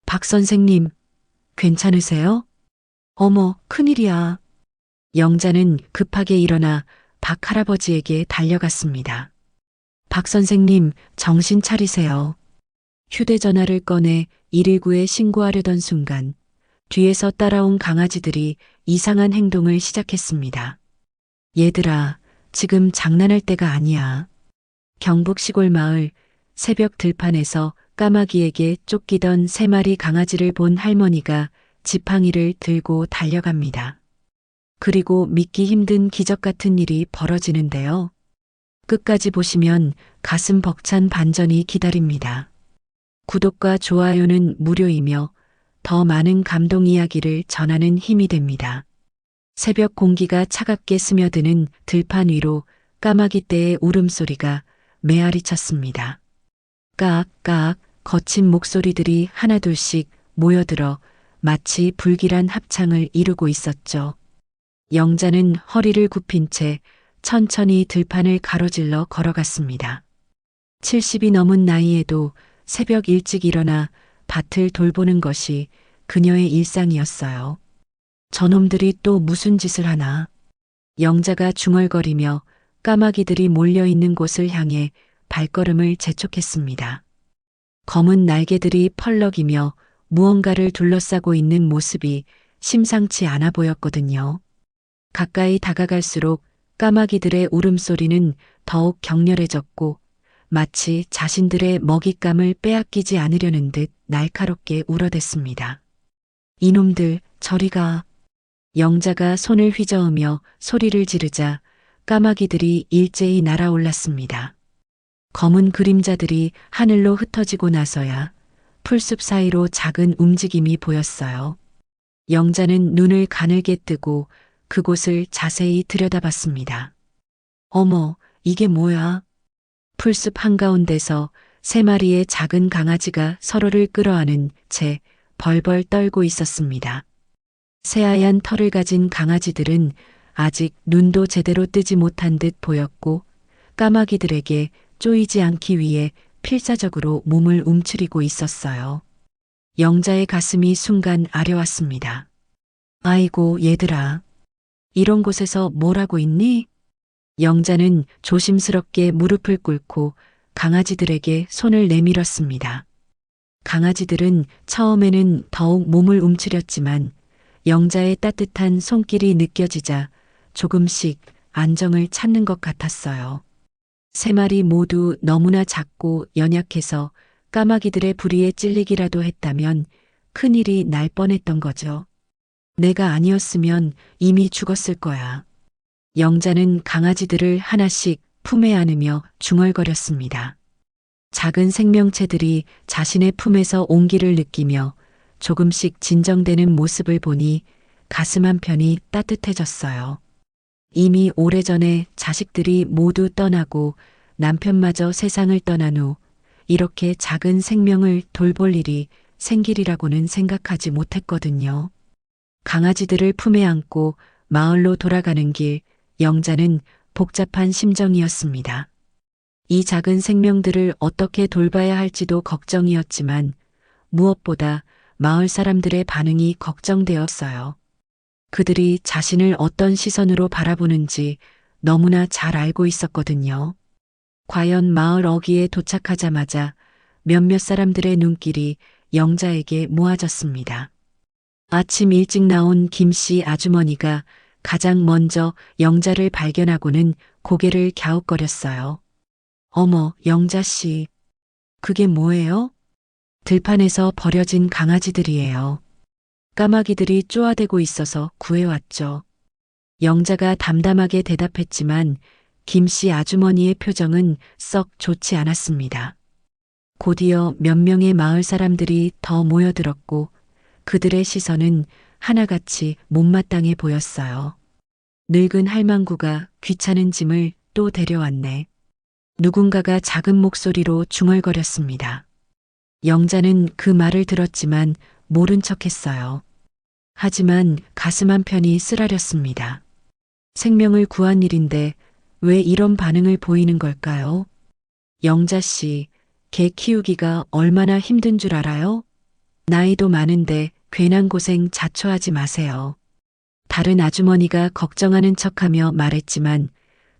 박 선생님, 괜찮으세요? 어머, 큰일이야. 영자는 급하게 일어나 박 할아버지에게 달려갔습니다. 박 선생님, 정신 차리세요. 휴대전화를 꺼내 119에 신고하려던 순간 뒤에서 따라온 강아지들이 이상한 행동을 시작했습니다. 얘들아, 지금 장난할 때가 아니야. 경북 시골 마을 새벽 들판에서 까마귀에게 쫓기던 3마리 강아지를 본 할머니가 지팡이를 들고 달려갑니다. 그리고 믿기 힘든 기적 같은 일이 벌어지는데요. 끝까지 보시면 가슴 벅찬 반전이 기다립니다. 구독과 좋아요는 무료이며 더 많은 감동 이야기를 전하는 힘이 됩니다. 새벽 공기가 차갑게 스며드는 들판 위로 까마귀 떼의 울음소리가 메아리 쳤습니다. 까악 거친 목소리들이 하나둘씩 모여들어 마치 불길한 합창을 이루고 있었죠. 영자는 허리를 굽힌 채 천천히 들판을 가로질러 걸어갔습니다. 70이 넘은 나이에도 새벽 일찍 일어나 밭을 돌보는 것이 그녀의 일상이었어요. 저놈들이 또 무슨 짓을 하나. 영자가 중얼거리며 까마귀들이 몰려있는 곳을 향해 발걸음을 재촉했습니다. 검은 날개들이 펄럭이며 무언가를 둘러싸고 있는 모습이 심상치 않아 보였거든요. 가까이 다가갈수록 까마귀들의 울음소리는 더욱 격렬해졌고 마치 자신들의 먹잇감을 빼앗기지 않으려는 듯 날카롭게 울어댔습니다. 이놈들, 저리 가. 영자가 손을 휘저으며 소리를 지르자 까마귀들이 일제히 날아올랐습니다. 검은 그림자들이 하늘로 흩어지고 나서야 풀숲 사이로 작은 움직임이 보였어요. 영자는 눈을 가늘게 뜨고 그곳을 자세히 들여다봤습니다. 어머, 이게 뭐야? 풀숲 한가운데서 3마리의 작은 강아지가 서로를 끌어안은 채 벌벌 떨고 있었습니다. 새하얀 털을 가진 강아지들은 아직 눈도 제대로 뜨지 못한 듯 보였고 까마귀들에게 쪼이지 않기 위해 필사적으로 몸을 움츠리고 있었어요. 영자의 가슴이 순간 아려왔습니다. 아이고 얘들아, 이런 곳에서 뭘 하고 있니? 영자는 조심스럽게 무릎을 꿇고 강아지들에게 손을 내밀었습니다. 강아지들은 처음에는 더욱 몸을 움츠렸지만 영자의 따뜻한 손길이 느껴지자 조금씩 안정을 찾는 것 같았어요. 3마리 모두 너무나 작고 연약해서 까마귀들의 부리에 찔리기라도 했다면 큰일이 날 뻔했던 거죠. 내가 아니었으면 이미 죽었을 거야. 영자는 강아지들을 하나씩 품에 안으며 중얼거렸습니다. 작은 생명체들이 자신의 품에서 온기를 느끼며 조금씩 진정되는 모습을 보니 가슴 한편이 따뜻해졌어요. 이미 오래전에 자식들이 모두 떠나고 남편마저 세상을 떠난 후 이렇게 작은 생명을 돌볼 일이 생기리라고는 생각하지 못했거든요. 강아지들을 품에 안고 마을로 돌아가는 길, 영자는 복잡한 심정이었습니다. 이 작은 생명들을 어떻게 돌봐야 할지도 걱정이었지만 무엇보다 마을 사람들의 반응이 걱정되었어요. 그들이 자신을 어떤 시선으로 바라보는지 너무나 잘 알고 있었거든요. 과연 마을 어귀에 도착하자마자 몇몇 사람들의 눈길이 영자에게 모아졌습니다. 아침 일찍 나온 김씨 아주머니가 가장 먼저 영자를 발견하고는 고개를 갸웃거렸어요. 어머, 영자씨. 그게 뭐예요? 들판에서 버려진 강아지들이에요. 까마귀들이 쪼아대고 있어서 구해왔죠. 영자가 담담하게 대답했지만 김씨 아주머니의 표정은 썩 좋지 않았습니다. 곧이어 몇 명의 마을 사람들이 더 모여들었고 그들의 시선은 하나같이 못마땅해 보였어요. 늙은 할망구가 귀찮은 짐을 또 데려왔네. 누군가가 작은 목소리로 중얼거렸습니다. 영자는 그 말을 들었지만 모른 척했어요. 하지만 가슴 한편이 쓰라렸습니다. 생명을 구한 일인데 왜 이런 반응을 보이는 걸까요? 영자 씨, 개 키우기가 얼마나 힘든 줄 알아요? 나이도 많은데 괜한 고생 자초하지 마세요. 다른 아주머니가 걱정하는 척하며 말했지만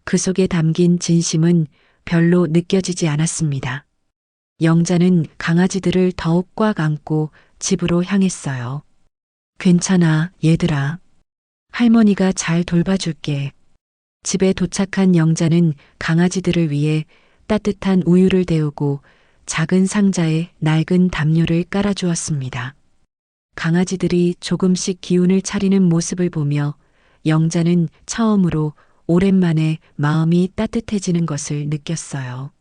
그 속에 담긴 진심은 별로 느껴지지 않았습니다. 영자는 강아지들을 더욱 꽉 안고 집으로 향했어요. 괜찮아, 얘들아. 할머니가 잘 돌봐줄게. 집에 도착한 영자는 강아지들을 위해 따뜻한 우유를 데우고 작은 상자에 낡은 담요를 깔아주었습니다. 강아지들이 조금씩 기운을 차리는 모습을 보며 영자는 처음으로 오랜만에 마음이 따뜻해지는 것을 느꼈어요.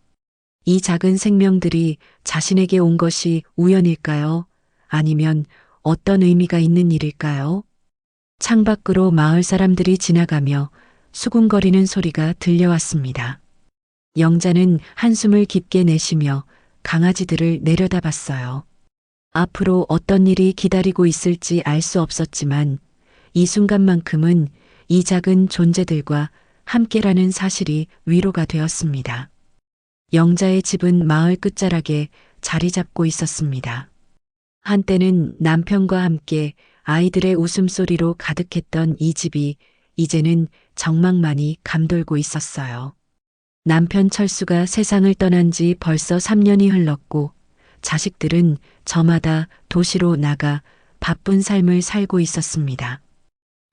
이 작은 생명들이 자신에게 온 것이 우연일까요? 아니면 어떤 의미가 있는 일일까요? 창밖으로 마을 사람들이 지나가며 수군거리는 소리가 들려왔습니다. 영자는 한숨을 깊게 내쉬며 강아지들을 내려다봤어요. 앞으로 어떤 일이 기다리고 있을지 알 수 없었지만 이 순간만큼은 이 작은 존재들과 함께라는 사실이 위로가 되었습니다. 영자의 집은 마을 끝자락에 자리 잡고 있었습니다. 한때는 남편과 함께 아이들의 웃음소리로 가득했던 이 집이 이제는 정막만이 감돌고 있었어요. 남편 철수가 세상을 떠난 지 벌써 3년이 흘렀고 자식들은 저마다 도시로 나가 바쁜 삶을 살고 있었습니다.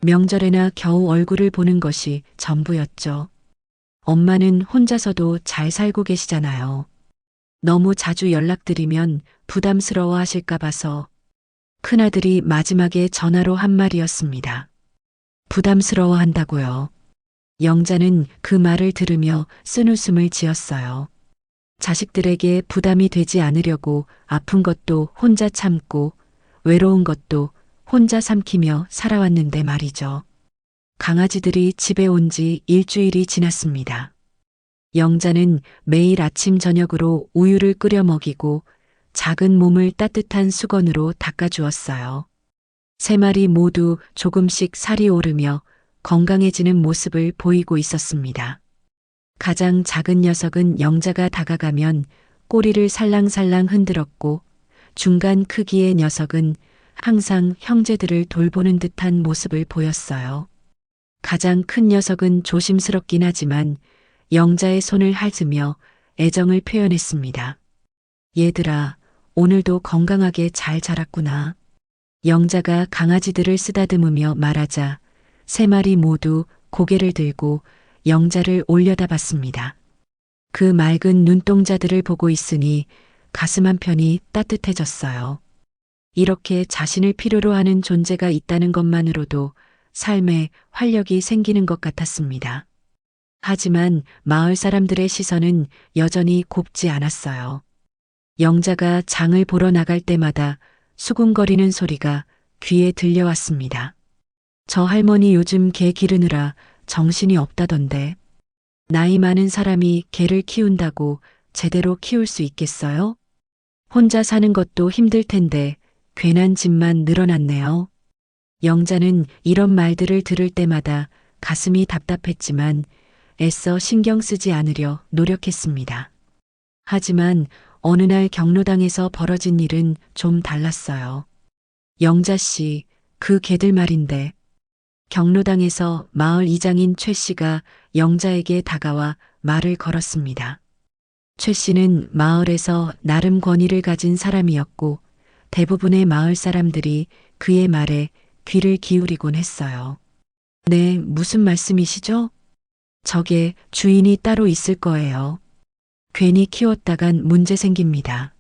명절에나 겨우 얼굴을 보는 것이 전부였죠. 엄마는 혼자서도 잘 살고 계시잖아요. 너무 자주 연락드리면 부담스러워 하실까 봐서. 큰아들이 마지막에 전화로 한 말이었습니다. 부담스러워 한다고요. 영자는 그 말을 들으며 쓴웃음을 지었어요. 자식들에게 부담이 되지 않으려고 아픈 것도 혼자 참고 외로운 것도 혼자 삼키며 살아왔는데 말이죠. 강아지들이 집에 온 지 일주일이 지났습니다. 영자는 매일 아침 저녁으로 우유를 끓여 먹이고 작은 몸을 따뜻한 수건으로 닦아주었어요. 세 마리 모두 조금씩 살이 오르며 건강해지는 모습을 보이고 있었습니다. 가장 작은 녀석은 영자가 다가가면 꼬리를 살랑살랑 흔들었고 중간 크기의 녀석은 항상 형제들을 돌보는 듯한 모습을 보였어요. 가장 큰 녀석은 조심스럽긴 하지만 영자의 손을 핥으며 애정을 표현했습니다. 얘들아, 오늘도 건강하게 잘 자랐구나. 영자가 강아지들을 쓰다듬으며 말하자 세 마리 모두 고개를 들고 영자를 올려다봤습니다. 그 맑은 눈동자들을 보고 있으니 가슴 한편이 따뜻해졌어요. 이렇게 자신을 필요로 하는 존재가 있다는 것만으로도 삶에 활력이 생기는 것 같았습니다. 하지만 마을 사람들의 시선은 여전히 곱지 않았어요. 영자가 장을 보러 나갈 때마다 수군거리는 소리가 귀에 들려왔습니다. 저 할머니 요즘 개 기르느라 정신이 없다던데. 나이 많은 사람이 개를 키운다고 제대로 키울 수 있겠어요? 혼자 사는 것도 힘들 텐데 괜한 짐만 늘어났네요. 영자는 이런 말들을 들을 때마다 가슴이 답답했지만 애써 신경 쓰지 않으려 노력했습니다. 하지만 어느 날 경로당에서 벌어진 일은 좀 달랐어요. 영자 씨, 그 개들 말인데. 경로당에서 마을 이장인 최 씨가 영자에게 다가와 말을 걸었습니다. 최 씨는 마을에서 나름 권위를 가진 사람이었고 대부분의 마을 사람들이 그의 말에 귀를 기울이곤 했어요. 네, 무슨 말씀이시죠? 저게 주인이 따로 있을 거예요. 괜히 키웠다간 문제 생깁니다.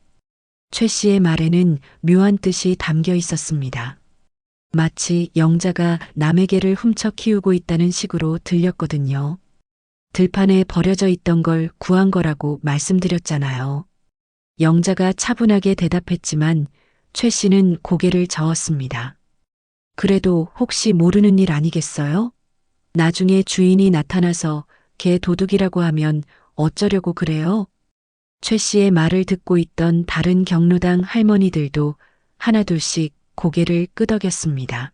최 씨의 말에는 묘한 뜻이 담겨 있었습니다. 마치 영자가 남의 개를 훔쳐 키우고 있다는 식으로 들렸거든요. 들판에 버려져 있던 걸 구한 거라고 말씀드렸잖아요. 영자가 차분하게 대답했지만 최 씨는 고개를 저었습니다. 그래도 혹시 모르는 일 아니겠어요? 나중에 주인이 나타나서 개 도둑이라고 하면 어쩌려고 그래요? 최 씨의 말을 듣고 있던 다른 경로당 할머니들도 하나둘씩 고개를 끄덕였습니다.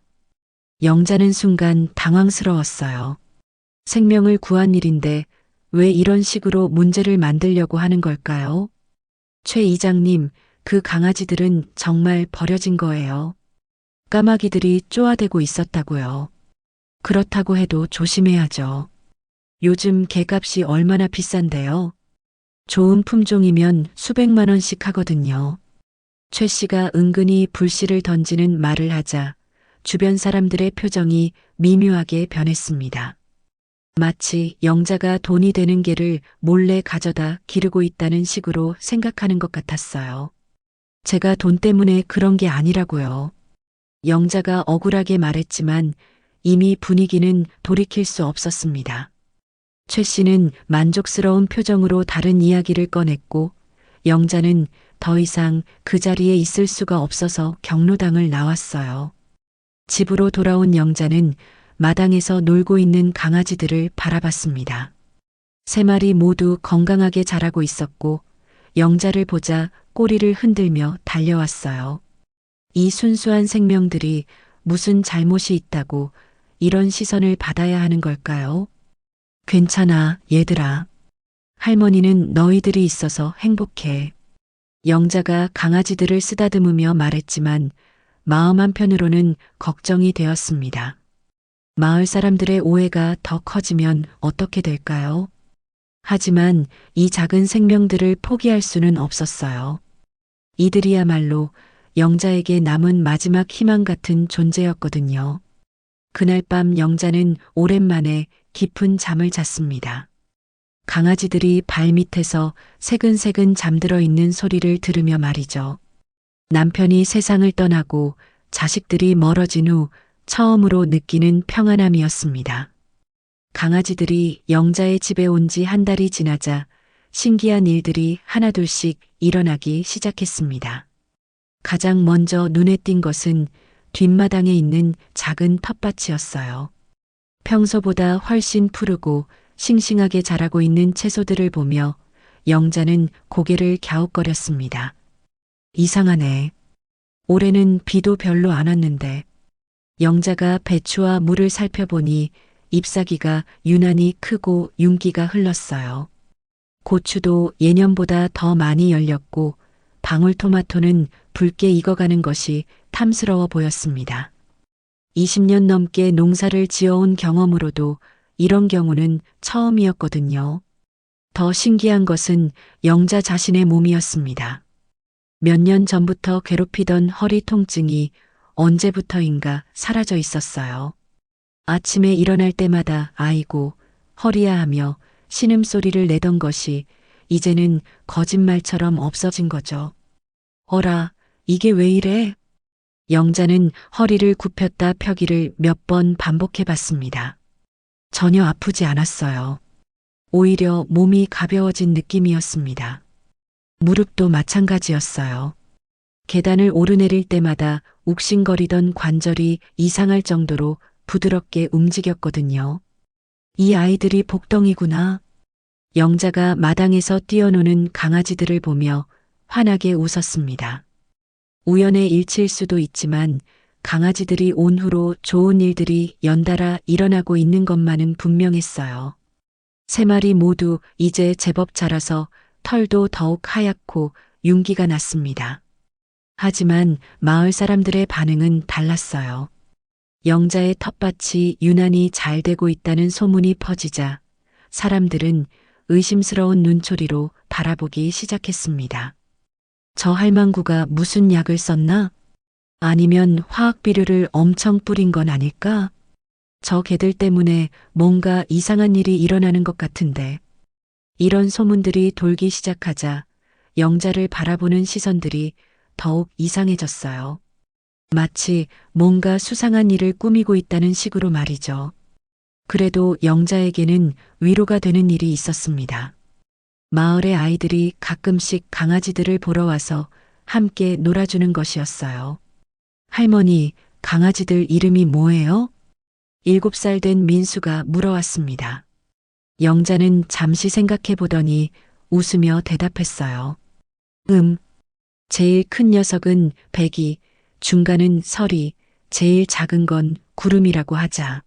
영자는 순간 당황스러웠어요. 생명을 구한 일인데 왜 이런 식으로 문제를 만들려고 하는 걸까요? 최 이장님, 그 강아지들은 정말 버려진 거예요. 까마귀들이 쪼아대고 있었다고요. 그렇다고 해도 조심해야죠. 요즘 개값이 얼마나 비싼데요. 좋은 품종이면 수백만 원씩 하거든요. 최 씨가 은근히 불씨를 던지는 말을 하자 주변 사람들의 표정이 미묘하게 변했습니다. 마치 영자가 돈이 되는 개를 몰래 가져다 기르고 있다는 식으로 생각하는 것 같았어요. 제가 돈 때문에 그런 게 아니라고요. 영자가 억울하게 말했지만 이미 분위기는 돌이킬 수 없었습니다. 최 씨는 만족스러운 표정으로 다른 이야기를 꺼냈고 영자는 더 이상 그 자리에 있을 수가 없어서 경로당을 나왔어요. 집으로 돌아온 영자는 마당에서 놀고 있는 강아지들을 바라봤습니다. 세 마리 모두 건강하게 자라고 있었고 영자를 보자 꼬리를 흔들며 달려왔어요. 이 순수한 생명들이 무슨 잘못이 있다고 이런 시선을 받아야 하는 걸까요? 괜찮아, 얘들아. 할머니는 너희들이 있어서 행복해. 영자가 강아지들을 쓰다듬으며 말했지만 마음 한편으로는 걱정이 되었습니다. 마을 사람들의 오해가 더 커지면 어떻게 될까요? 하지만 이 작은 생명들을 포기할 수는 없었어요. 이들이야말로 영자에게 남은 마지막 희망 같은 존재였거든요. 그날 밤 영자는 오랜만에 깊은 잠을 잤습니다. 강아지들이 발밑에서 새근새근 잠들어 있는 소리를 들으며 말이죠. 남편이 세상을 떠나고 자식들이 멀어진 후 처음으로 느끼는 평안함이었습니다. 강아지들이 영자의 집에 온 지 한 달이 지나자 신기한 일들이 하나둘씩 일어나기 시작했습니다. 가장 먼저 눈에 띈 것은 뒷마당에 있는 작은 텃밭이었어요. 평소보다 훨씬 푸르고 싱싱하게 자라고 있는 채소들을 보며 영자는 고개를 갸웃거렸습니다. 이상하네. 올해는 비도 별로 안 왔는데. 영자가 배추와 물을 살펴보니 잎사귀가 유난히 크고 윤기가 흘렀어요. 고추도 예년보다 더 많이 열렸고 방울토마토는 붉게 익어가는 것이 탐스러워 보였습니다. 20년 넘게 농사를 지어온 경험으로도 이런 경우는 처음이었거든요. 더 신기한 것은 영자 자신의 몸이었습니다. 몇 년 전부터 괴롭히던 허리 통증이 언제부터인가 사라져 있었어요. 아침에 일어날 때마다 아이고 허리야 하며 신음소리를 내던 것이 이제는 거짓말처럼 없어진 거죠. 어라, 이게 왜 이래? 영자는 허리를 굽혔다 펴기를 몇 번 반복해 봤습니다. 전혀 아프지 않았어요. 오히려 몸이 가벼워진 느낌이었습니다. 무릎도 마찬가지였어요. 계단을 오르내릴 때마다 욱신거리던 관절이 이상할 정도로 부드럽게 움직였거든요. 이 아이들이 복덩이구나. 영자가 마당에서 뛰어노는 강아지들을 보며 환하게 웃었습니다. 우연의 일치일 수도 있지만 강아지들이 온 후로 좋은 일들이 연달아 일어나고 있는 것만은 분명했어요. 세 마리 모두 이제 제법 자라서 털도 더욱 하얗고 윤기가 났습니다. 하지만 마을 사람들의 반응은 달랐어요. 영자의 텃밭이 유난히 잘 되고 있다는 소문이 퍼지자 사람들은 의심스러운 눈초리로 바라보기 시작했습니다. 저 할망구가 무슨 약을 썼나? 아니면 화학 비료를 엄청 뿌린 건 아닐까? 저 개들 때문에 뭔가 이상한 일이 일어나는 것 같은데. 이런 소문들이 돌기 시작하자 영자를 바라보는 시선들이 더욱 이상해졌어요. 마치 뭔가 수상한 일을 꾸미고 있다는 식으로 말이죠. 그래도 영자에게는 위로가 되는 일이 있었습니다. 마을의 아이들이 가끔씩 강아지들을 보러 와서 함께 놀아주는 것이었어요. 할머니, 강아지들 이름이 뭐예요? 7살 된 민수가 물어왔습니다. 영자는 잠시 생각해 보더니 웃으며 대답했어요. 제일 큰 녀석은 백이, 중간은 설이, 제일 작은 건 구름이라고 하자.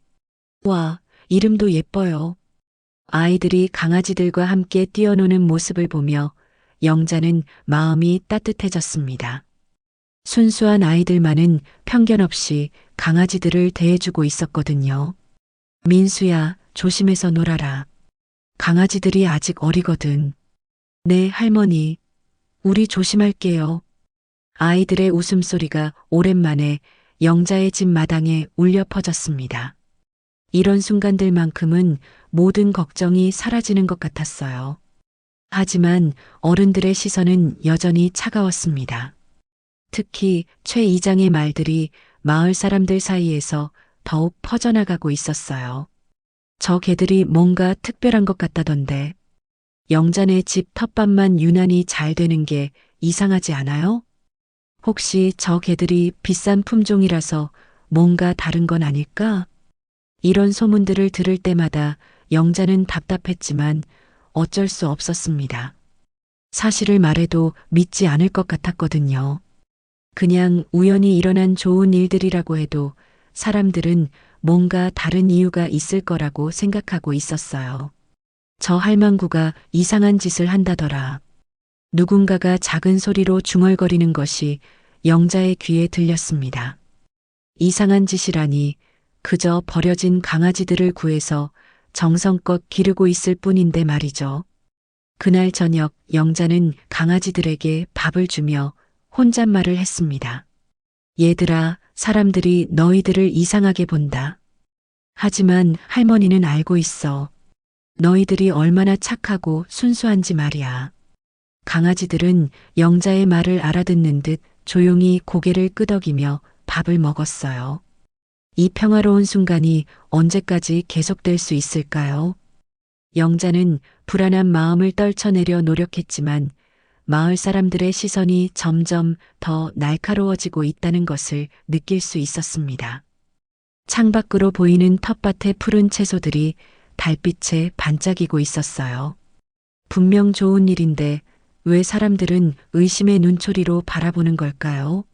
와, 이름도 예뻐요. 아이들이 강아지들과 함께 뛰어노는 모습을 보며 영자는 마음이 따뜻해졌습니다. 순수한 아이들만은 편견 없이 강아지들을 대해주고 있었거든요. 민수야, 조심해서 놀아라. 강아지들이 아직 어리거든. 네, 할머니. 우리 조심할게요. 아이들의 웃음소리가 오랜만에 영자의 집 마당에 울려 퍼졌습니다. 이런 순간들만큼은 모든 걱정이 사라지는 것 같았어요. 하지만 어른들의 시선은 여전히 차가웠습니다. 특히 최 이장의 말들이 마을 사람들 사이에서 더욱 퍼져나가고 있었어요. 저 개들이 뭔가 특별한 것 같다던데. 영자네 집 텃밭만 유난히 잘 되는 게 이상하지 않아요? 혹시 저 개들이 비싼 품종이라서 뭔가 다른 건 아닐까? 이런 소문들을 들을 때마다 영자는 답답했지만 어쩔 수 없었습니다. 사실을 말해도 믿지 않을 것 같았거든요. 그냥 우연히 일어난 좋은 일들이라고 해도 사람들은 뭔가 다른 이유가 있을 거라고 생각하고 있었어요. 저 할망구가 이상한 짓을 한다더라. 누군가가 작은 소리로 중얼거리는 것이 영자의 귀에 들렸습니다. 이상한 짓이라니 그저 버려진 강아지들을 구해서 정성껏 기르고 있을 뿐인데 말이죠. 그날 저녁 영자는 강아지들에게 밥을 주며 혼잣말을 했습니다. 얘들아, 사람들이 너희들을 이상하게 본다. 하지만 할머니는 알고 있어. 너희들이 얼마나 착하고 순수한지 말이야. 강아지들은 영자의 말을 알아듣는 듯 조용히 고개를 끄덕이며 밥을 먹었어요. 이 평화로운 순간이 언제까지 계속될 수 있을까요? 영자는 불안한 마음을 떨쳐내려 노력했지만 마을 사람들의 시선이 점점 더 날카로워지고 있다는 것을 느낄 수 있었습니다. 창밖으로 보이는 텃밭의 푸른 채소들이 달빛에 반짝이고 있었어요. 분명 좋은 일인데 왜 사람들은 의심의 눈초리로 바라보는 걸까요?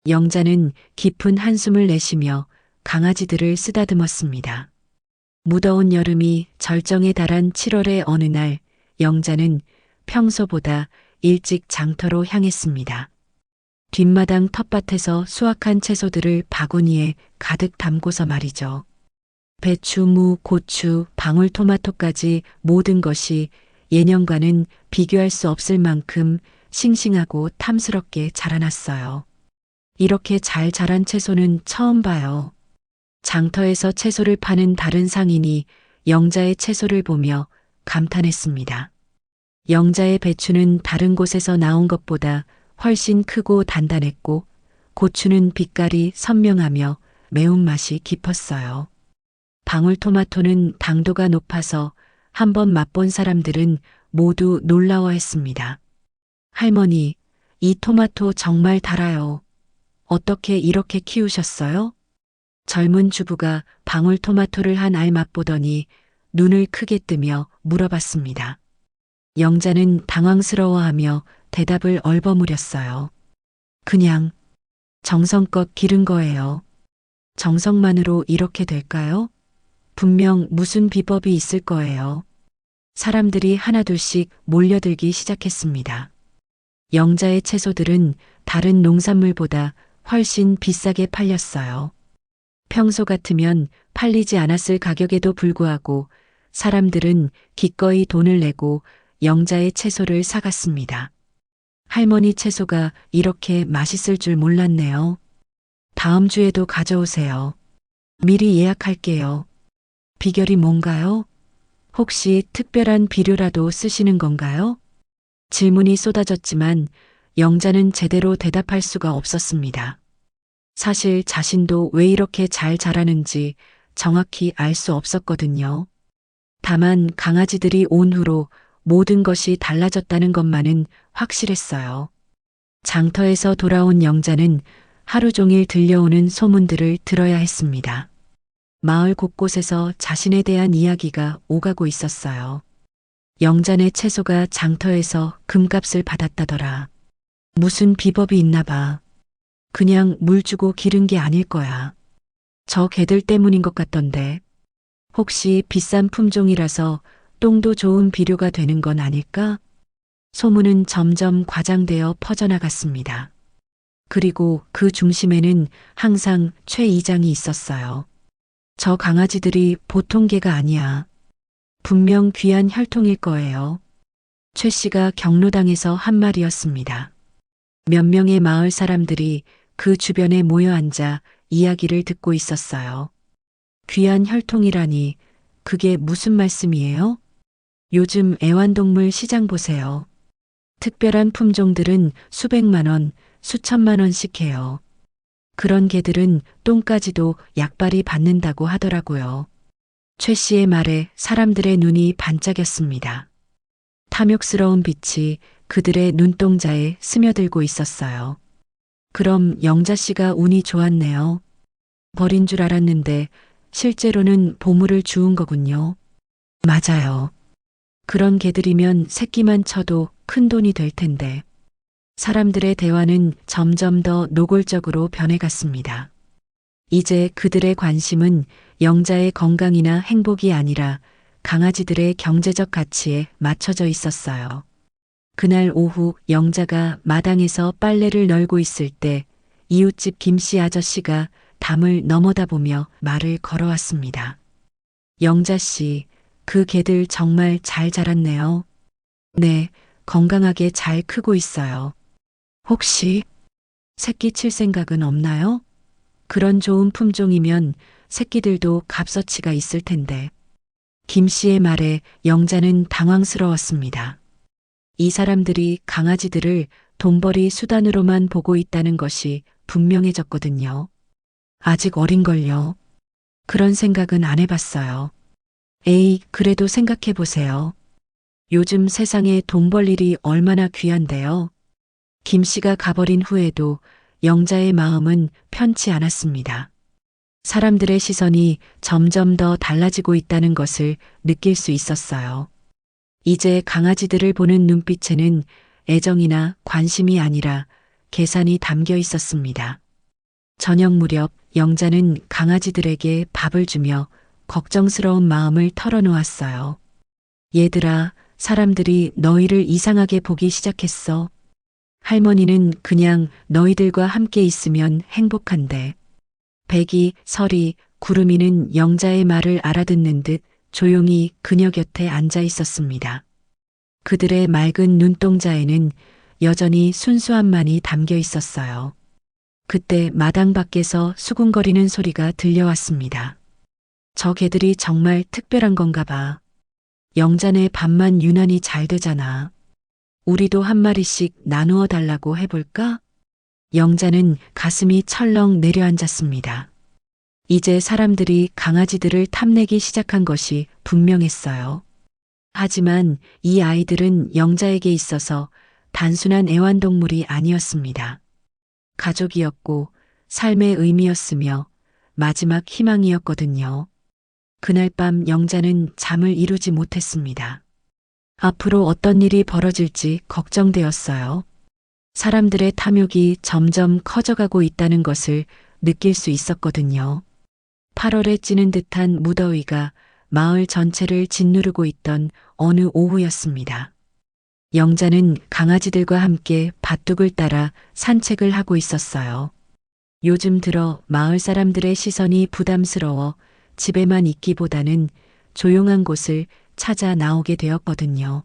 영자는 깊은 한숨을 내쉬며 강아지들을 쓰다듬었습니다. 무더운 여름이 절정에 달한 7월의 어느 날 영자는 평소보다 일찍 장터로 향했습니다. 뒷마당 텃밭에서 수확한 채소들을 바구니에 가득 담고서 말이죠. 배추, 무, 고추, 방울토마토까지 모든 것이 예년과는 비교할 수 없을 만큼 싱싱하고 탐스럽게 자라났어요. 이렇게 잘 자란 채소는 처음 봐요. 장터에서 채소를 파는 다른 상인이 영자의 채소를 보며 감탄했습니다. 영자의 배추는 다른 곳에서 나온 것보다 훨씬 크고 단단했고 고추는 빛깔이 선명하며 매운맛이 깊었어요. 방울토마토는 당도가 높아서 한번 맛본 사람들은 모두 놀라워했습니다. 할머니, 이 토마토 정말 달아요. 어떻게 이렇게 키우셨어요? 젊은 주부가 방울토마토를 한 알 맛보더니 눈을 크게 뜨며 물어봤습니다. 영자는 당황스러워하며 대답을 얼버무렸어요. 그냥 정성껏 기른 거예요. 정성만으로 이렇게 될까요? 분명 무슨 비법이 있을 거예요. 사람들이 하나둘씩 몰려들기 시작했습니다. 영자의 채소들은 다른 농산물보다 훨씬 비싸게 팔렸어요. 평소 같으면 팔리지 않았을 가격에도 불구하고 사람들은 기꺼이 돈을 내고 영자의 채소를 사갔습니다. 할머니 채소가 이렇게 맛있을 줄 몰랐네요. 다음 주에도 가져오세요. 미리 예약할게요. 비결이 뭔가요? 혹시 특별한 비료라도 쓰시는 건가요? 질문이 쏟아졌지만 영자는 제대로 대답할 수가 없었습니다. 사실 자신도 왜 이렇게 잘 자라는지 정확히 알 수 없었거든요. 다만 강아지들이 온 후로 모든 것이 달라졌다는 것만은 확실했어요. 장터에서 돌아온 영자는 하루 종일 들려오는 소문들을 들어야 했습니다. 마을 곳곳에서 자신에 대한 이야기가 오가고 있었어요. 영자네 채소가 장터에서 금값을 받았다더라. 무슨 비법이 있나 봐. 그냥 물 주고 기른 게 아닐 거야. 저 개들 때문인 것 같던데. 혹시 비싼 품종이라서 똥도 좋은 비료가 되는 건 아닐까? 소문은 점점 과장되어 퍼져나갔습니다. 그리고 그 중심에는 항상 최 이장이 있었어요. 저 강아지들이 보통 개가 아니야. 분명 귀한 혈통일 거예요. 최 씨가 경로당에서 한 말이었습니다. 몇 명의 마을 사람들이 그 주변에 모여 앉아 이야기를 듣고 있었어요. 귀한 혈통이라니 그게 무슨 말씀이에요? 요즘 애완동물 시장 보세요. 특별한 품종들은 수백만 원, 수천만 원씩 해요. 그런 개들은 똥까지도 약발이 받는다고 하더라고요. 최 씨의 말에 사람들의 눈이 반짝였습니다. 탐욕스러운 빛이 그들의 눈동자에 스며들고 있었어요. 그럼 영자 씨가 운이 좋았네요. 버린 줄 알았는데 실제로는 보물을 주운 거군요. 맞아요. 그런 개들이면 새끼만 쳐도 큰 돈이 될 텐데. 사람들의 대화는 점점 더 노골적으로 변해갔습니다. 이제 그들의 관심은 영자의 건강이나 행복이 아니라 강아지들의 경제적 가치에 맞춰져 있었어요. 그날 오후 영자가 마당에서 빨래를 널고 있을 때 이웃집 김씨 아저씨가 담을 넘어다 보며 말을 걸어왔습니다. 영자 씨, 그 개들 정말 잘 자랐네요. 네, 건강하게 잘 크고 있어요. 혹시 새끼 칠 생각은 없나요? 그런 좋은 품종이면 새끼들도 값어치가 있을 텐데. 김 씨의 말에 영자는 당황스러웠습니다. 이 사람들이 강아지들을 돈벌이 수단으로만 보고 있다는 것이 분명해졌거든요. 아직 어린걸요. 그런 생각은 안 해봤어요. 에이, 그래도 생각해 보세요. 요즘 세상에 돈 벌 일이 얼마나 귀한데요. 김 씨가 가버린 후에도 영자의 마음은 편치 않았습니다. 사람들의 시선이 점점 더 달라지고 있다는 것을 느낄 수 있었어요. 이제 강아지들을 보는 눈빛에는 애정이나 관심이 아니라 계산이 담겨 있었습니다. 저녁 무렵 영자는 강아지들에게 밥을 주며 걱정스러운 마음을 털어놓았어요. 얘들아, 사람들이 너희를 이상하게 보기 시작했어. 할머니는 그냥 너희들과 함께 있으면 행복한데. 백이, 설이, 구름이는 영자의 말을 알아듣는 듯 조용히 그녀 곁에 앉아 있었습니다. 그들의 맑은 눈동자에는 여전히 순수함만이 담겨 있었어요. 그때 마당 밖에서 수군거리는 소리가 들려왔습니다. 저 개들이 정말 특별한 건가 봐. 영자네 밥만 유난히 잘 되잖아. 우리도 한 마리씩 나누어 달라고 해볼까? 영자는 가슴이 철렁 내려앉았습니다. 이제 사람들이 강아지들을 탐내기 시작한 것이 분명했어요. 하지만 이 아이들은 영자에게 있어서 단순한 애완동물이 아니었습니다. 가족이었고 삶의 의미였으며 마지막 희망이었거든요. 그날 밤 영자는 잠을 이루지 못했습니다. 앞으로 어떤 일이 벌어질지 걱정되었어요. 사람들의 탐욕이 점점 커져가고 있다는 것을 느낄 수 있었거든요. 8월에 찌는 듯한 무더위가 마을 전체를 짓누르고 있던 어느 오후였습니다. 영자는 강아지들과 함께 밭둑을 따라 산책을 하고 있었어요. 요즘 들어 마을 사람들의 시선이 부담스러워 집에만 있기보다는 조용한 곳을 찾아 나오게 되었거든요.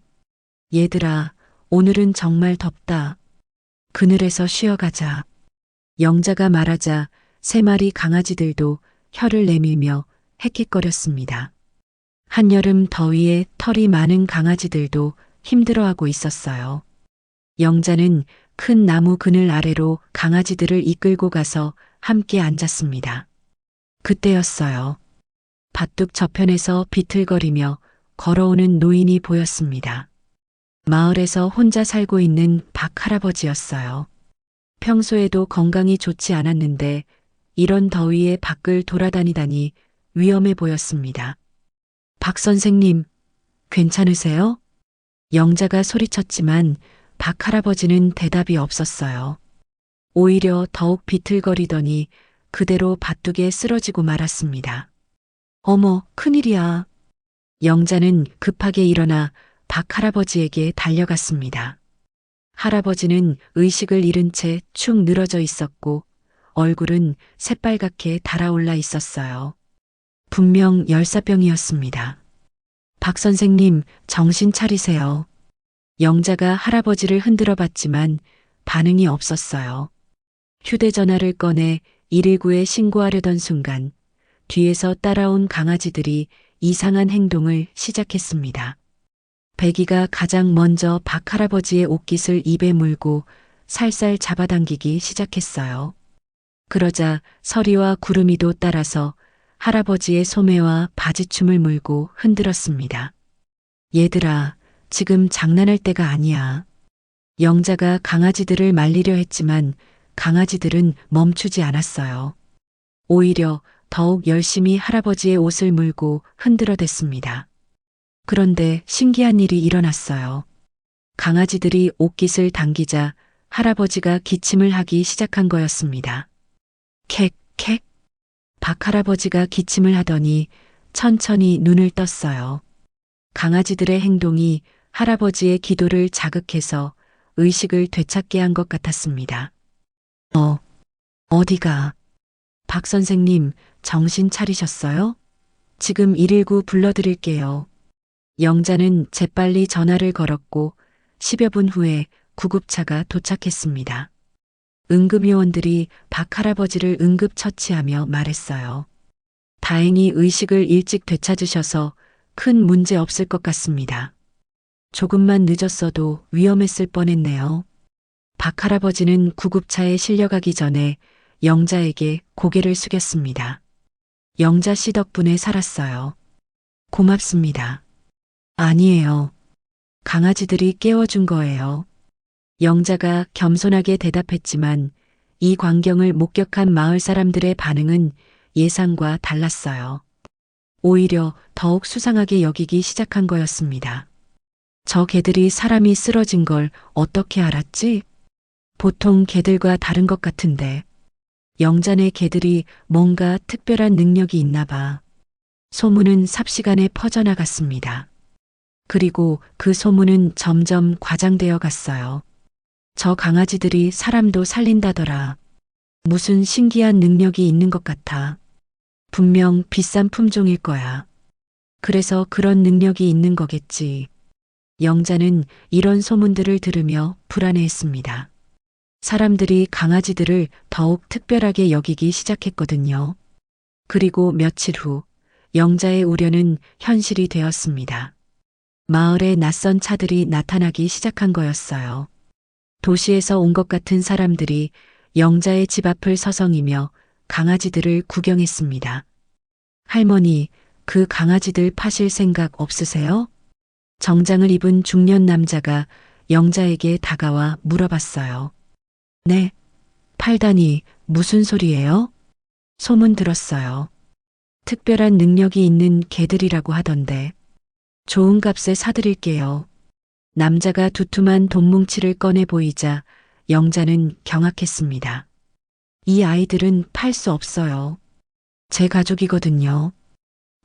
얘들아, 오늘은 정말 덥다. 그늘에서 쉬어가자. 영자가 말하자 3마리 강아지들도 혀를 내밀며 헥헥거렸습니다. 한여름 더위에 털이 많은 강아지들도 힘들어하고 있었어요. 영자는 큰 나무 그늘 아래로 강아지들을 이끌고 가서 함께 앉았습니다. 그때였어요. 밭둑 저편에서 비틀거리며 걸어오는 노인이 보였습니다. 마을에서 혼자 살고 있는 박 할아버지였어요. 평소에도 건강이 좋지 않았는데 이런 더위에 밖을 돌아다니다니 위험해 보였습니다. 박 선생님, 괜찮으세요? 영자가 소리쳤지만 박 할아버지는 대답이 없었어요. 오히려 더욱 비틀거리더니 그대로 밭둑에 쓰러지고 말았습니다. 어머, 큰일이야. 영자는 급하게 일어나 박 할아버지에게 달려갔습니다. 할아버지는 의식을 잃은 채 축 늘어져 있었고 얼굴은 새빨갛게 달아올라 있었어요. 분명 열사병이었습니다. 박 선생님, 정신 차리세요. 영자가 할아버지를 흔들어 봤지만 반응이 없었어요. 휴대전화를 꺼내 119에 신고하려던 순간 뒤에서 따라온 강아지들이 이상한 행동을 시작했습니다. 배기가 가장 먼저 박 할아버지의 옷깃을 입에 물고 살살 잡아당기기 시작했어요. 그러자 서리와 구름이도 따라서 할아버지의 소매와 바지춤을 물고 흔들었습니다. 얘들아, 지금 장난할 때가 아니야. 영자가 강아지들을 말리려 했지만 강아지들은 멈추지 않았어요. 오히려 더욱 열심히 할아버지의 옷을 물고 흔들어댔습니다. 그런데 신기한 일이 일어났어요. 강아지들이 옷깃을 당기자 할아버지가 기침을 하기 시작한 거였습니다. 캑, 캑. 박 할아버지가 기침을 하더니 천천히 눈을 떴어요. 강아지들의 행동이 할아버지의 기도를 자극해서 의식을 되찾게 한 것 같았습니다. 어디가? 박 선생님, 정신 차리셨어요? 지금 119 불러드릴게요. 영자는 재빨리 전화를 걸었고 10여 분 후에 구급차가 도착했습니다. 응급요원들이 박 할아버지를 응급처치하며 말했어요. 다행히 의식을 일찍 되찾으셔서 큰 문제 없을 것 같습니다. 조금만 늦었어도 위험했을 뻔했네요. 박 할아버지는 구급차에 실려가기 전에 영자에게 고개를 숙였습니다. 영자 씨 덕분에 살았어요. 고맙습니다. 아니에요. 강아지들이 깨워준 거예요. 영자가 겸손하게 대답했지만 이 광경을 목격한 마을 사람들의 반응은 예상과 달랐어요. 오히려 더욱 수상하게 여기기 시작한 거였습니다. 저 개들이 사람이 쓰러진 걸 어떻게 알았지? 보통 개들과 다른 것 같은데. 영자네 개들이 뭔가 특별한 능력이 있나 봐. 소문은 삽시간에 퍼져나갔습니다. 그리고 그 소문은 점점 과장되어 갔어요. 저 강아지들이 사람도 살린다더라. 무슨 신기한 능력이 있는 것 같아. 분명 비싼 품종일 거야. 그래서 그런 능력이 있는 거겠지. 영자는 이런 소문들을 들으며 불안해했습니다. 사람들이 강아지들을 더욱 특별하게 여기기 시작했거든요. 그리고 며칠 후 영자의 우려는 현실이 되었습니다. 마을에 낯선 차들이 나타나기 시작한 거였어요. 도시에서 온 것 같은 사람들이 영자의 집 앞을 서성이며 강아지들을 구경했습니다. 할머니, 그 강아지들 파실 생각 없으세요? 정장을 입은 중년 남자가 영자에게 다가와 물어봤어요. 네, 팔다니 무슨 소리예요? 소문 들었어요. 특별한 능력이 있는 개들이라고 하던데. 좋은 값에 사드릴게요. 남자가 두툼한 돈뭉치를 꺼내 보이자 영자는 경악했습니다. 이 아이들은 팔 수 없어요. 제 가족이거든요.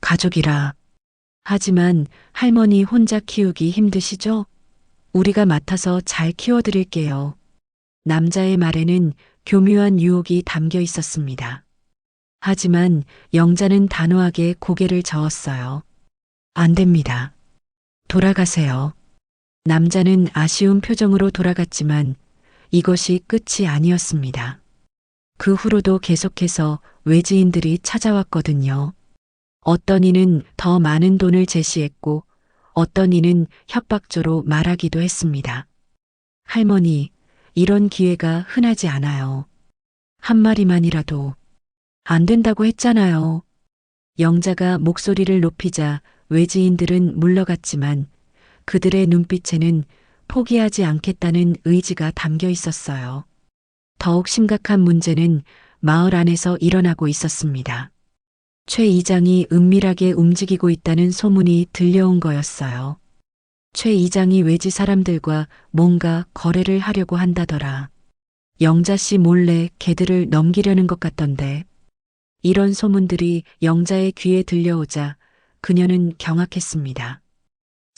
가족이라. 하지만 할머니 혼자 키우기 힘드시죠? 우리가 맡아서 잘 키워드릴게요. 남자의 말에는 교묘한 유혹이 담겨 있었습니다. 하지만 영자는 단호하게 고개를 저었어요. 안 됩니다. 돌아가세요. 남자는 아쉬운 표정으로 돌아갔지만 이것이 끝이 아니었습니다. 그 후로도 계속해서 외지인들이 찾아왔거든요. 어떤 이는 더 많은 돈을 제시했고 어떤 이는 협박조로 말하기도 했습니다. 할머니, 이런 기회가 흔하지 않아요. 한 마리만이라도. 안 된다고 했잖아요. 영자가 목소리를 높이자 외지인들은 물러갔지만 그들의 눈빛에는 포기하지 않겠다는 의지가 담겨 있었어요. 더욱 심각한 문제는 마을 안에서 일어나고 있었습니다. 최 이장이 은밀하게 움직이고 있다는 소문이 들려온 거였어요. 최 이장이 외지 사람들과 뭔가 거래를 하려고 한다더라. 영자 씨 몰래 개들을 넘기려는 것 같던데. 이런 소문들이 영자의 귀에 들려오자 그녀는 경악했습니다.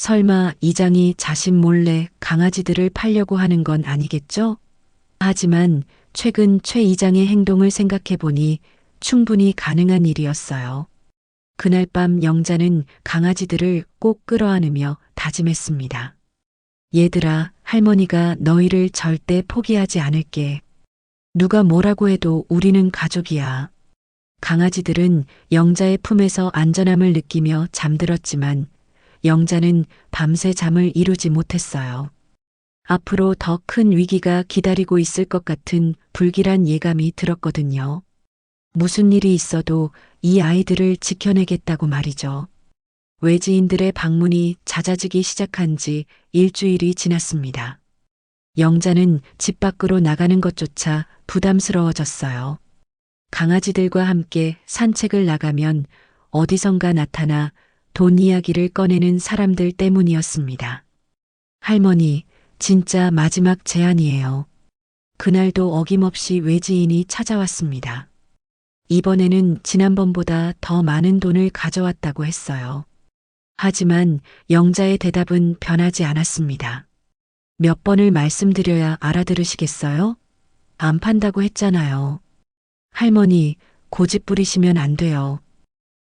설마 이장이 자신 몰래 강아지들을 팔려고 하는 건 아니겠죠? 하지만 최근 최 이장의 행동을 생각해 보니 충분히 가능한 일이었어요. 그날 밤 영자는 강아지들을 꼭 끌어안으며 다짐했습니다. 얘들아, 할머니가 너희를 절대 포기하지 않을게. 누가 뭐라고 해도 우리는 가족이야. 강아지들은 영자의 품에서 안전함을 느끼며 잠들었지만 영자는 밤새 잠을 이루지 못했어요. 앞으로 더 큰 위기가 기다리고 있을 것 같은 불길한 예감이 들었거든요. 무슨 일이 있어도 이 아이들을 지켜내겠다고 말이죠. 외지인들의 방문이 잦아지기 시작한 지 일주일이 지났습니다. 영자는 집 밖으로 나가는 것조차 부담스러워졌어요. 강아지들과 함께 산책을 나가면 어디선가 나타나 돈 이야기를 꺼내는 사람들 때문이었습니다. 할머니, 진짜 마지막 제안이에요. 그날도 어김없이 외지인이 찾아왔습니다. 이번에는 지난번보다 더 많은 돈을 가져왔다고 했어요. 하지만 영자의 대답은 변하지 않았습니다. 몇 번을 말씀드려야 알아들으시겠어요? 안 판다고 했잖아요. 할머니, 고집 부리시면 안 돼요.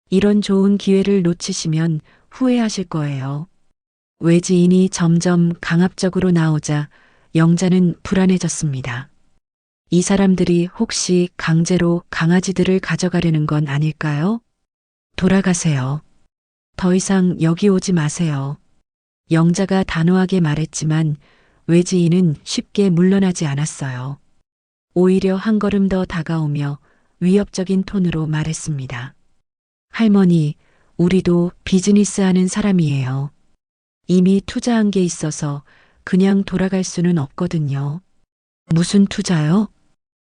이런 좋은 기회를 놓치시면 후회하실 거예요. 외지인이 점점 강압적으로 나오자 영자는 불안해졌습니다. 이 사람들이 혹시 강제로 강아지들을 가져가려는 건 아닐까요? 돌아가세요. 더 이상 여기 오지 마세요. 영자가 단호하게 말했지만 외지인은 쉽게 물러나지 않았어요. 오히려 한 걸음 더 다가오며 위협적인 톤으로 말했습니다. 할머니, 우리도 비즈니스 하는 사람이에요. 이미 투자한 게 있어서 그냥 돌아갈 수는 없거든요. 무슨 투자요?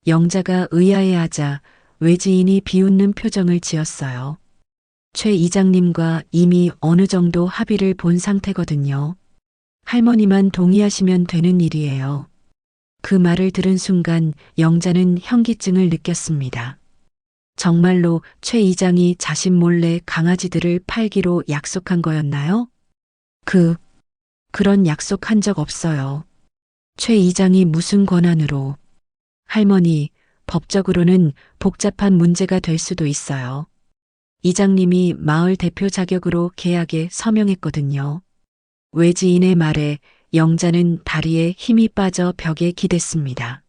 영자가 의아해하자 외지인이 비웃는 표정을 지었어요. 최 이장님과 이미 어느 정도 합의를 본 상태거든요. 할머니만 동의하시면 되는 일이에요. 그 말을 들은 순간 영자는 현기증을 느꼈습니다. 정말로 최 이장이 자신 몰래 강아지들을 팔기로 약속한 거였나요? 그런 약속 한 적 없어요. 최 이장이 무슨 권한으로. 할머니, 법적으로는 복잡한 문제가 될 수도 있어요. 이장님이 마을 대표 자격으로 계약에 서명했거든요. 외지인의 말에 영자는 다리에 힘이 빠져 벽에 기댔습니다.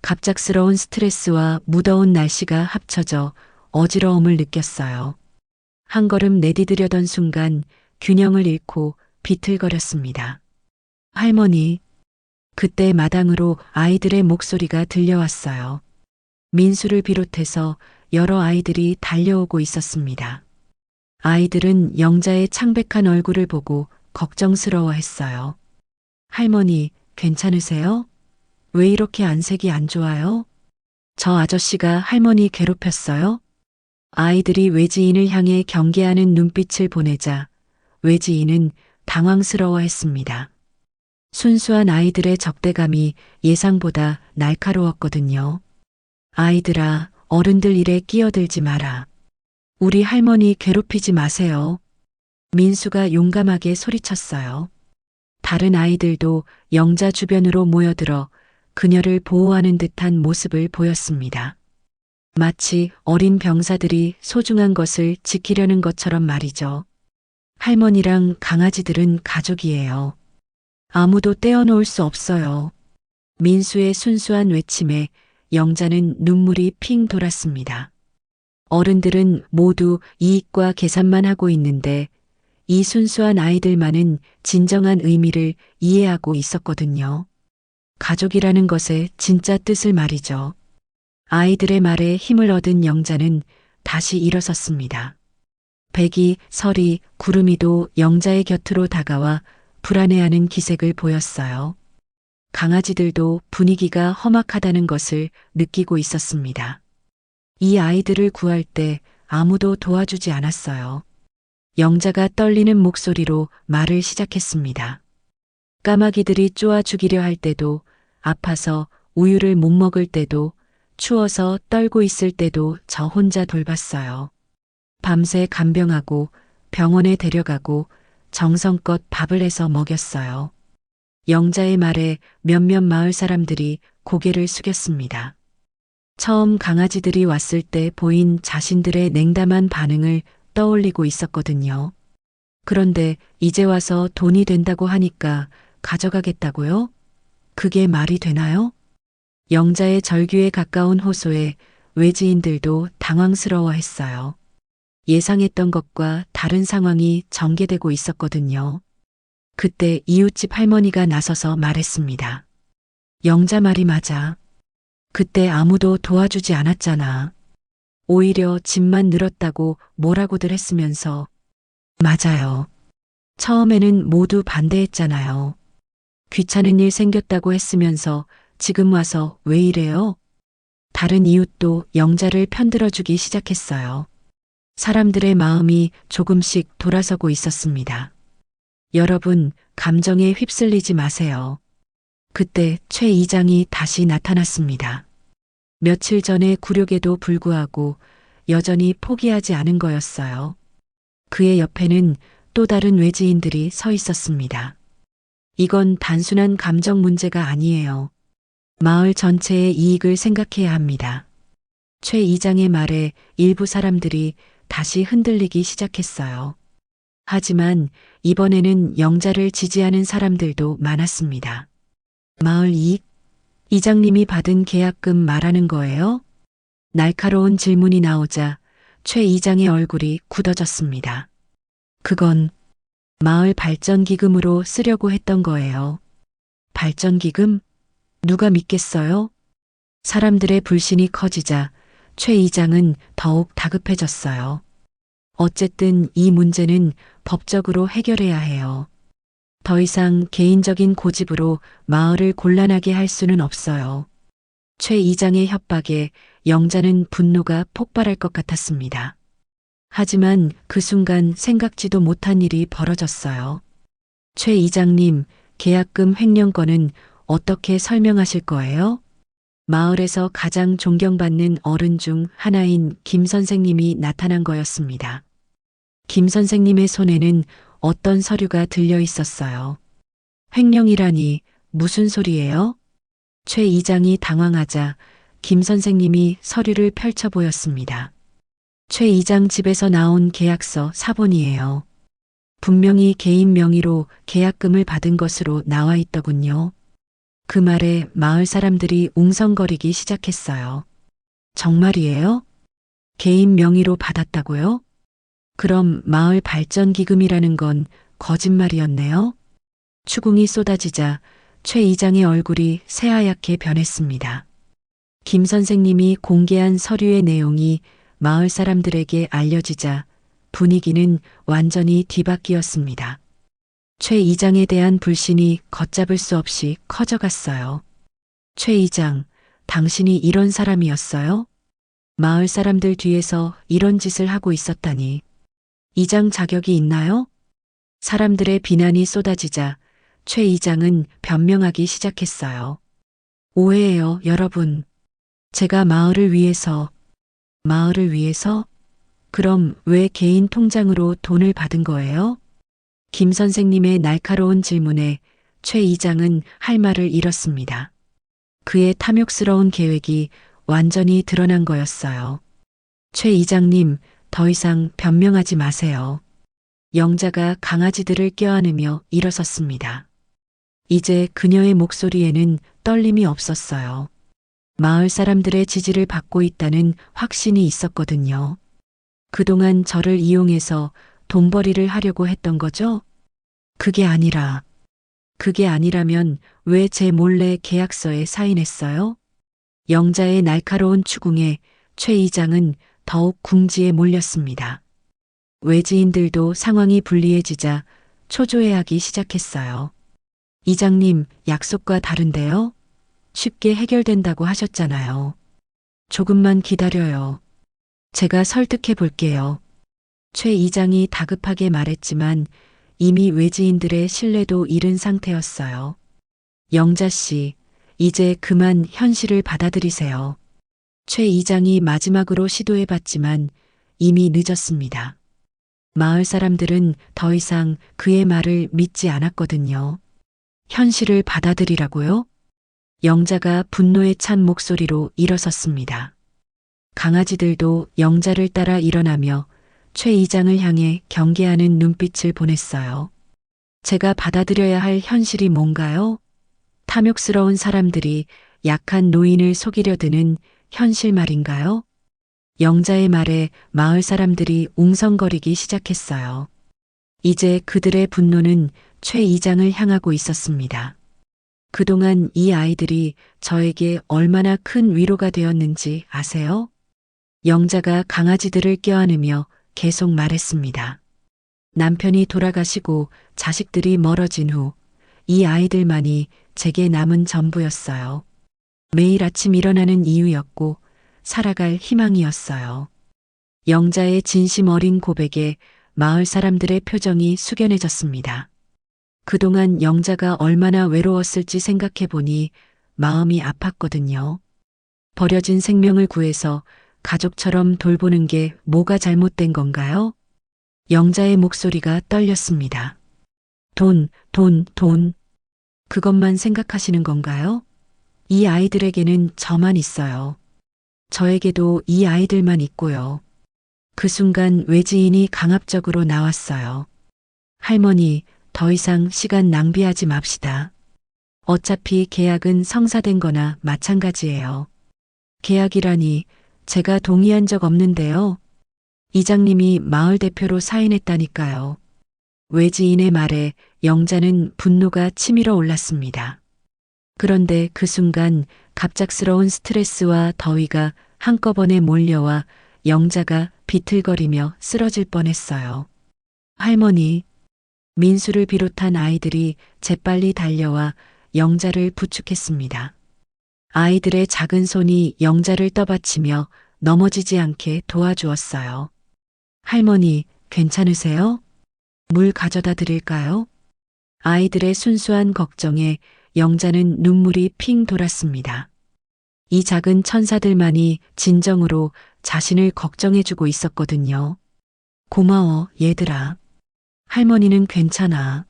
갑작스러운 스트레스와 무더운 날씨가 합쳐져 어지러움을 느꼈어요. 한 걸음 내디디려던 순간 균형을 잃고 비틀거렸습니다. 할머니, 그때 마당으로 아이들의 목소리가 들려왔어요. 민수를 비롯해서 여러 아이들이 달려오고 있었습니다. 아이들은 영자의 창백한 얼굴을 보고 걱정스러워했어요. 할머니, 괜찮으세요? 왜 이렇게 안색이 안 좋아요? 저 아저씨가 할머니 괴롭혔어요? 아이들이 외지인을 향해 경계하는 눈빛을 보내자 외지인은 당황스러워했습니다. 순수한 아이들의 적대감이 예상보다 날카로웠거든요. 아이들아, 어른들 일에 끼어들지 마라. 우리 할머니 괴롭히지 마세요. 민수가 용감하게 소리쳤어요. 다른 아이들도 영자 주변으로 모여들어 그녀를 보호하는 듯한 모습을 보였습니다. 마치 어린 병사들이 소중한 것을 지키려는 것처럼 말이죠. 할머니랑 강아지들은 가족이에요. 아무도 떼어놓을 수 없어요. 민수의 순수한 외침에 영자는 눈물이 핑 돌았습니다. 어른들은 모두 이익과 계산만 하고 있는데 이 순수한 아이들만은 진정한 의미를 이해하고 있었거든요. 가족이라는 것의 진짜 뜻을 말이죠. 아이들의 말에 힘을 얻은 영자는 다시 일어섰습니다. 백이, 설이, 구름이도 영자의 곁으로 다가와 불안해하는 기색을 보였어요. 강아지들도 분위기가 험악하다는 것을 느끼고 있었습니다. 이 아이들을 구할 때 아무도 도와주지 않았어요. 영자가 떨리는 목소리로 말을 시작했습니다. 까마귀들이 쪼아 죽이려 할 때도, 아파서 우유를 못 먹을 때도, 추워서 떨고 있을 때도 저 혼자 돌봤어요. 밤새 간병하고 병원에 데려가고 정성껏 밥을 해서 먹였어요. 영자의 말에 몇몇 마을 사람들이 고개를 숙였습니다. 처음 강아지들이 왔을 때 보인 자신들의 냉담한 반응을 떠올리고 있었거든요. 그런데 이제 와서 돈이 된다고 하니까 가져가겠다고요? 그게 말이 되나요? 영자의 절규에 가까운 호소에 외지인들도 당황스러워했어요. 예상했던 것과 다른 상황이 전개되고 있었거든요. 그때 이웃집 할머니가 나서서 말했습니다. 영자 말이 맞아. 그때 아무도 도와주지 않았잖아. 오히려 집만 늘었다고 뭐라고들 했으면서. 맞아요. 처음에는 모두 반대했잖아요. 귀찮은 일 생겼다고 했으면서 지금 와서 왜 이래요? 다른 이웃도 영자를 편들어주기 시작했어요. 사람들의 마음이 조금씩 돌아서고 있었습니다. 여러분, 감정에 휩쓸리지 마세요. 그때 최 이장이 다시 나타났습니다. 며칠 전의 굴욕에도 불구하고 여전히 포기하지 않은 거였어요. 그의 옆에는 또 다른 외지인들이 서 있었습니다. 이건 단순한 감정 문제가 아니에요. 마을 전체의 이익을 생각해야 합니다. 최 이장의 말에 일부 사람들이 다시 흔들리기 시작했어요. 하지만 이번에는 영자를 지지하는 사람들도 많았습니다. 마을 이익? 이장님이 받은 계약금 말하는 거예요? 날카로운 질문이 나오자 최 이장의 얼굴이 굳어졌습니다. 그건 마을 발전기금으로 쓰려고 했던 거예요. 발전기금? 누가 믿겠어요? 사람들의 불신이 커지자 최 이장은 더욱 다급해졌어요. 어쨌든 이 문제는 법적으로 해결해야 해요. 더 이상 개인적인 고집으로 마을을 곤란하게 할 수는 없어요. 최 이장의 협박에 영자는 분노가 폭발할 것 같았습니다. 하지만 그 순간 생각지도 못한 일이 벌어졌어요. 최 이장님, 계약금 횡령건은 어떻게 설명하실 거예요? 마을에서 가장 존경받는 어른 중 하나인 김 선생님이 나타난 거였습니다. 김 선생님의 손에는 어떤 서류가 들려 있었어요. 횡령이라니 무슨 소리예요? 최 이장이 당황하자 김 선생님이 서류를 펼쳐 보였습니다. 최 이장 집에서 나온 계약서 사본이에요. 분명히 개인 명의로 계약금을 받은 것으로 나와 있더군요. 그 말에 마을 사람들이 웅성거리기 시작했어요. 정말이에요? 개인 명의로 받았다고요? 그럼 마을 발전기금이라는 건 거짓말이었네요? 추궁이 쏟아지자 최 이장의 얼굴이 새하얗게 변했습니다. 김 선생님이 공개한 서류의 내용이 마을 사람들에게 알려지자 분위기는 완전히 뒤바뀌었습니다. 최 이장에 대한 불신이 걷잡을 수 없이 커져갔어요. 최 이장, 당신이 이런 사람이었어요? 마을 사람들 뒤에서 이런 짓을 하고 있었다니. 이장 자격이 있나요? 사람들의 비난이 쏟아지자 최 이장은 변명하기 시작했어요. 오해예요, 여러분. 제가 마을을 위해서. 그럼 왜 개인 통장으로 돈을 받은 거예요? 김 선생님의 날카로운 질문에 최 이장은 할 말을 잃었습니다. 그의 탐욕스러운 계획이 완전히 드러난 거였어요. 최 이장님, 더 이상 변명하지 마세요. 영자가 강아지들을 껴안으며 일어섰습니다. 이제 그녀의 목소리에는 떨림이 없었어요. 마을 사람들의 지지를 받고 있다는 확신이 있었거든요. 그동안 저를 이용해서 돈벌이를 하려고 했던 거죠? 그게 아니라면 왜 제 몰래 계약서에 사인했어요? 영자의 날카로운 추궁에 최 이장은 더욱 궁지에 몰렸습니다. 외지인들도 상황이 불리해지자 초조해하기 시작했어요. 이장님, 약속과 다른데요? 쉽게 해결된다고 하셨잖아요. 조금만 기다려요. 제가 설득해 볼게요. 최 이장이 다급하게 말했지만 이미 외지인들의 신뢰도 잃은 상태였어요. 영자 씨, 이제 그만 현실을 받아들이세요. 최 이장이 마지막으로 시도해 봤지만 이미 늦었습니다. 마을 사람들은 더 이상 그의 말을 믿지 않았거든요. 현실을 받아들이라고요? 영자가 분노에 찬 목소리로 일어섰습니다. 강아지들도 영자를 따라 일어나며 최 이장을 향해 경계하는 눈빛을 보냈어요. 제가 받아들여야 할 현실이 뭔가요? 탐욕스러운 사람들이 약한 노인을 속이려 드는 현실 말인가요? 영자의 말에 마을 사람들이 웅성거리기 시작했어요. 이제 그들의 분노는 최 이장을 향하고 있었습니다. 그동안 이 아이들이 저에게 얼마나 큰 위로가 되었는지 아세요? 영자가 강아지들을 껴안으며 계속 말했습니다. 남편이 돌아가시고 자식들이 멀어진 후 이 아이들만이 제게 남은 전부였어요. 매일 아침 일어나는 이유였고 살아갈 희망이었어요. 영자의 진심 어린 고백에 마을 사람들의 표정이 숙연해졌습니다. 그동안 영자가 얼마나 외로웠을지 생각해 보니 마음이 아팠거든요. 버려진 생명을 구해서 가족처럼 돌보는 게 뭐가 잘못된 건가요? 영자의 목소리가 떨렸습니다. 돈. 그것만 생각하시는 건가요? 이 아이들에게는 저만 있어요. 저에게도 이 아이들만 있고요. 그 순간 외지인이 강압적으로 나왔어요. 할머니, 더 이상 시간 낭비하지 맙시다. 어차피 계약은 성사된 거나 마찬가지예요. 계약이라니 제가 동의한 적 없는데요. 이장님이 마을 대표로 사인했다니까요. 외지인의 말에 영자는 분노가 치밀어 올랐습니다. 그런데 그 순간 갑작스러운 스트레스와 더위가 한꺼번에 몰려와 영자가 비틀거리며 쓰러질 뻔했어요. 할머니, 민수를 비롯한 아이들이 재빨리 달려와 영자를 부축했습니다. 아이들의 작은 손이 영자를 떠받치며 넘어지지 않게 도와주었어요. 할머니, 괜찮으세요? 물 가져다 드릴까요? 아이들의 순수한 걱정에 영자는 눈물이 핑 돌았습니다. 이 작은 천사들만이 진정으로 자신을 걱정해주고 있었거든요. 고마워, 얘들아. 할머니는 괜찮아.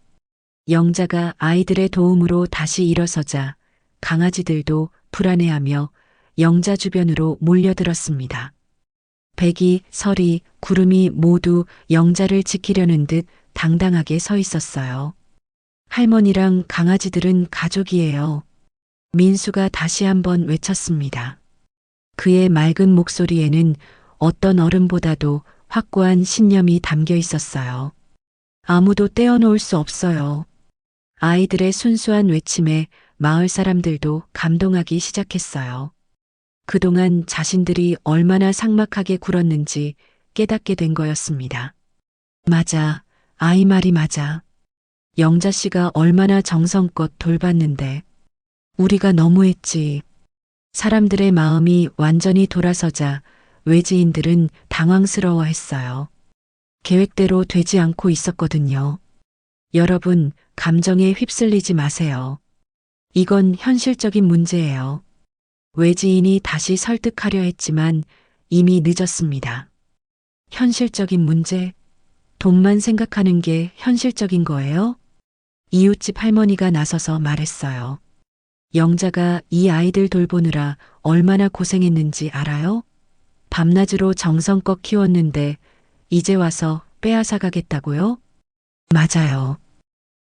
영자가 아이들의 도움으로 다시 일어서자 강아지들도 불안해하며 영자 주변으로 몰려들었습니다. 백이, 설이, 구름이 모두 영자를 지키려는 듯 당당하게 서 있었어요. 할머니랑 강아지들은 가족이에요. 민수가 다시 한번 외쳤습니다. 그의 맑은 목소리에는 어떤 어른보다도 확고한 신념이 담겨 있었어요. 아무도 떼어놓을 수 없어요. 아이들의 순수한 외침에 마을 사람들도 감동하기 시작했어요. 그동안 자신들이 얼마나 삭막하게 굴었는지 깨닫게 된 거였습니다. 맞아, 아이 말이 맞아. 영자 씨가 얼마나 정성껏 돌봤는데 우리가 너무했지. 사람들의 마음이 완전히 돌아서자 외지인들은 당황스러워했어요. 계획대로 되지 않고 있었거든요. 여러분, 감정에 휩쓸리지 마세요. 이건 현실적인 문제예요. 외지인이 다시 설득하려 했지만 이미 늦었습니다. 현실적인 문제? 돈만 생각하는 게 현실적인 거예요? 이웃집 할머니가 나서서 말했어요. 영자가 이 아이들 돌보느라 얼마나 고생했는지 알아요? 밤낮으로 정성껏 키웠는데 이제 와서 빼앗아 가겠다고요? 맞아요.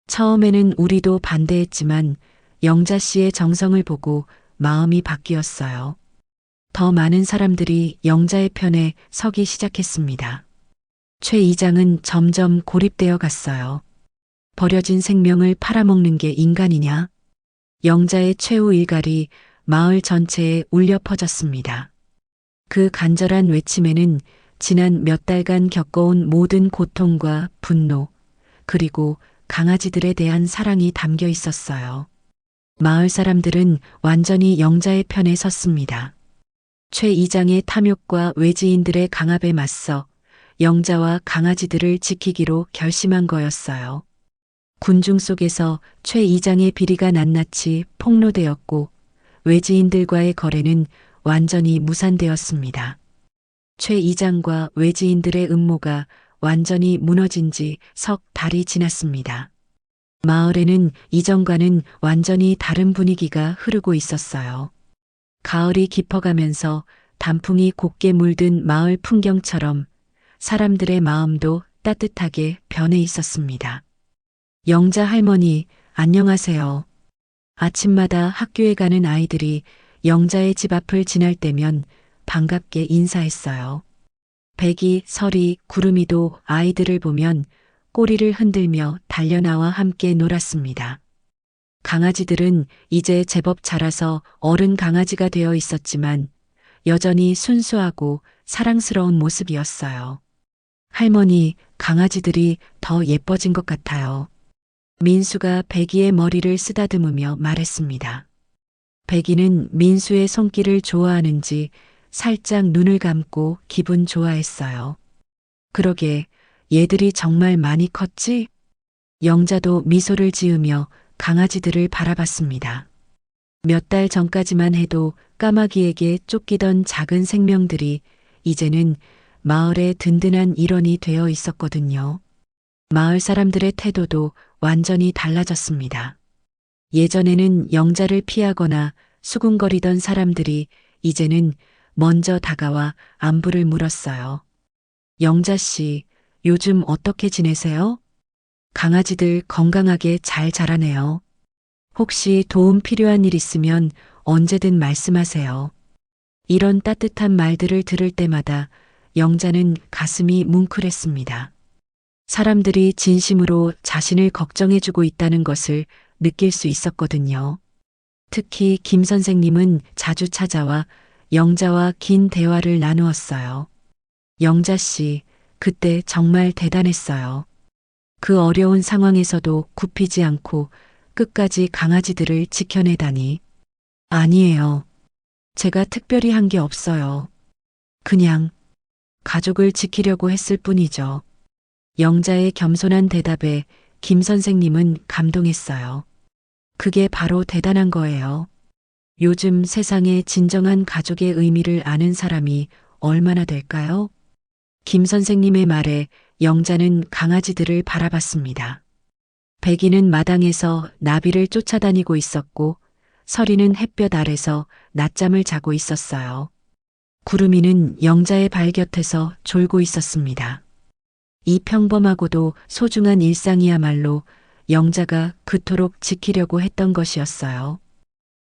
처음에는 우리도 반대했지만 영자 씨의 정성을 보고 마음이 바뀌었어요. 더 많은 사람들이 영자의 편에 서기 시작했습니다. 최 이장은 점점 고립되어 갔어요. 버려진 생명을 팔아먹는 게 인간이냐? 영자의 최후 일갈이 마을 전체에 울려 퍼졌습니다. 그 간절한 외침에는 지난 몇 달간 겪어온 모든 고통과 분노, 그리고 강아지들에 대한 사랑이 담겨 있었어요. 마을 사람들은 완전히 영자의 편에 섰습니다. 최 이장의 탐욕과 외지인들의 강압에 맞서 영자와 강아지들을 지키기로 결심한 거였어요. 군중 속에서 최 이장의 비리가 낱낱이 폭로되었고 외지인들과의 거래는 완전히 무산되었습니다. 최 이장과 외지인들의 음모가 완전히 무너진 지 석 달이 지났습니다. 마을에는 이전과는 완전히 다른 분위기가 흐르고 있었어요. 가을이 깊어가면서 단풍이 곱게 물든 마을 풍경처럼 사람들의 마음도 따뜻하게 변해 있었습니다. 영자 할머니, 안녕하세요. 아침마다 학교에 가는 아이들이 영자의 집 앞을 지날 때면 반갑게 인사했어요. 백이, 설이, 구름이도 아이들을 보면 꼬리를 흔들며 달려나와 함께 놀았습니다. 강아지들은 이제 제법 자라서 어른 강아지가 되어 있었지만 여전히 순수하고 사랑스러운 모습이었어요. 할머니, 강아지들이 더 예뻐진 것 같아요. 민수가 백이의 머리를 쓰다듬으며 말했습니다. 백이는 민수의 손길을 좋아하는지 살짝 눈을 감고 기분 좋아했어요. 그러게, 얘들이 정말 많이 컸지? 영자도 미소를 지으며 강아지들을 바라봤습니다. 몇 달 전까지만 해도 까마귀에게 쫓기던 작은 생명들이 이제는 마을의 든든한 일원이 되어 있었거든요. 마을 사람들의 태도도 완전히 달라졌습니다. 예전에는 영자를 피하거나 수군거리던 사람들이 이제는 먼저 다가와 안부를 물었어요. 영자 씨, 요즘 어떻게 지내세요? 강아지들 건강하게 잘 자라네요. 혹시 도움 필요한 일 있으면 언제든 말씀하세요. 이런 따뜻한 말들을 들을 때마다 영자는 가슴이 뭉클했습니다. 사람들이 진심으로 자신을 걱정해주고 있다는 것을 느낄 수 있었거든요. 특히 김 선생님은 자주 찾아와 영자와 긴 대화를 나누었어요. 영자 씨, 그때 정말 대단했어요. 그 어려운 상황에서도 굽히지 않고 끝까지 강아지들을 지켜내다니. 아니에요. 제가 특별히 한 게 없어요. 그냥 가족을 지키려고 했을 뿐이죠. 영자의 겸손한 대답에 김 선생님은 감동했어요. 그게 바로 대단한 거예요. 요즘 세상에 진정한 가족의 의미를 아는 사람이 얼마나 될까요? 김 선생님의 말에 영자는 강아지들을 바라봤습니다. 백이는 마당에서 나비를 쫓아다니고 있었고 서리는 햇볕 아래서 낮잠을 자고 있었어요. 구름이는 영자의 발 곁에서 졸고 있었습니다. 이 평범하고도 소중한 일상이야말로 영자가 그토록 지키려고 했던 것이었어요.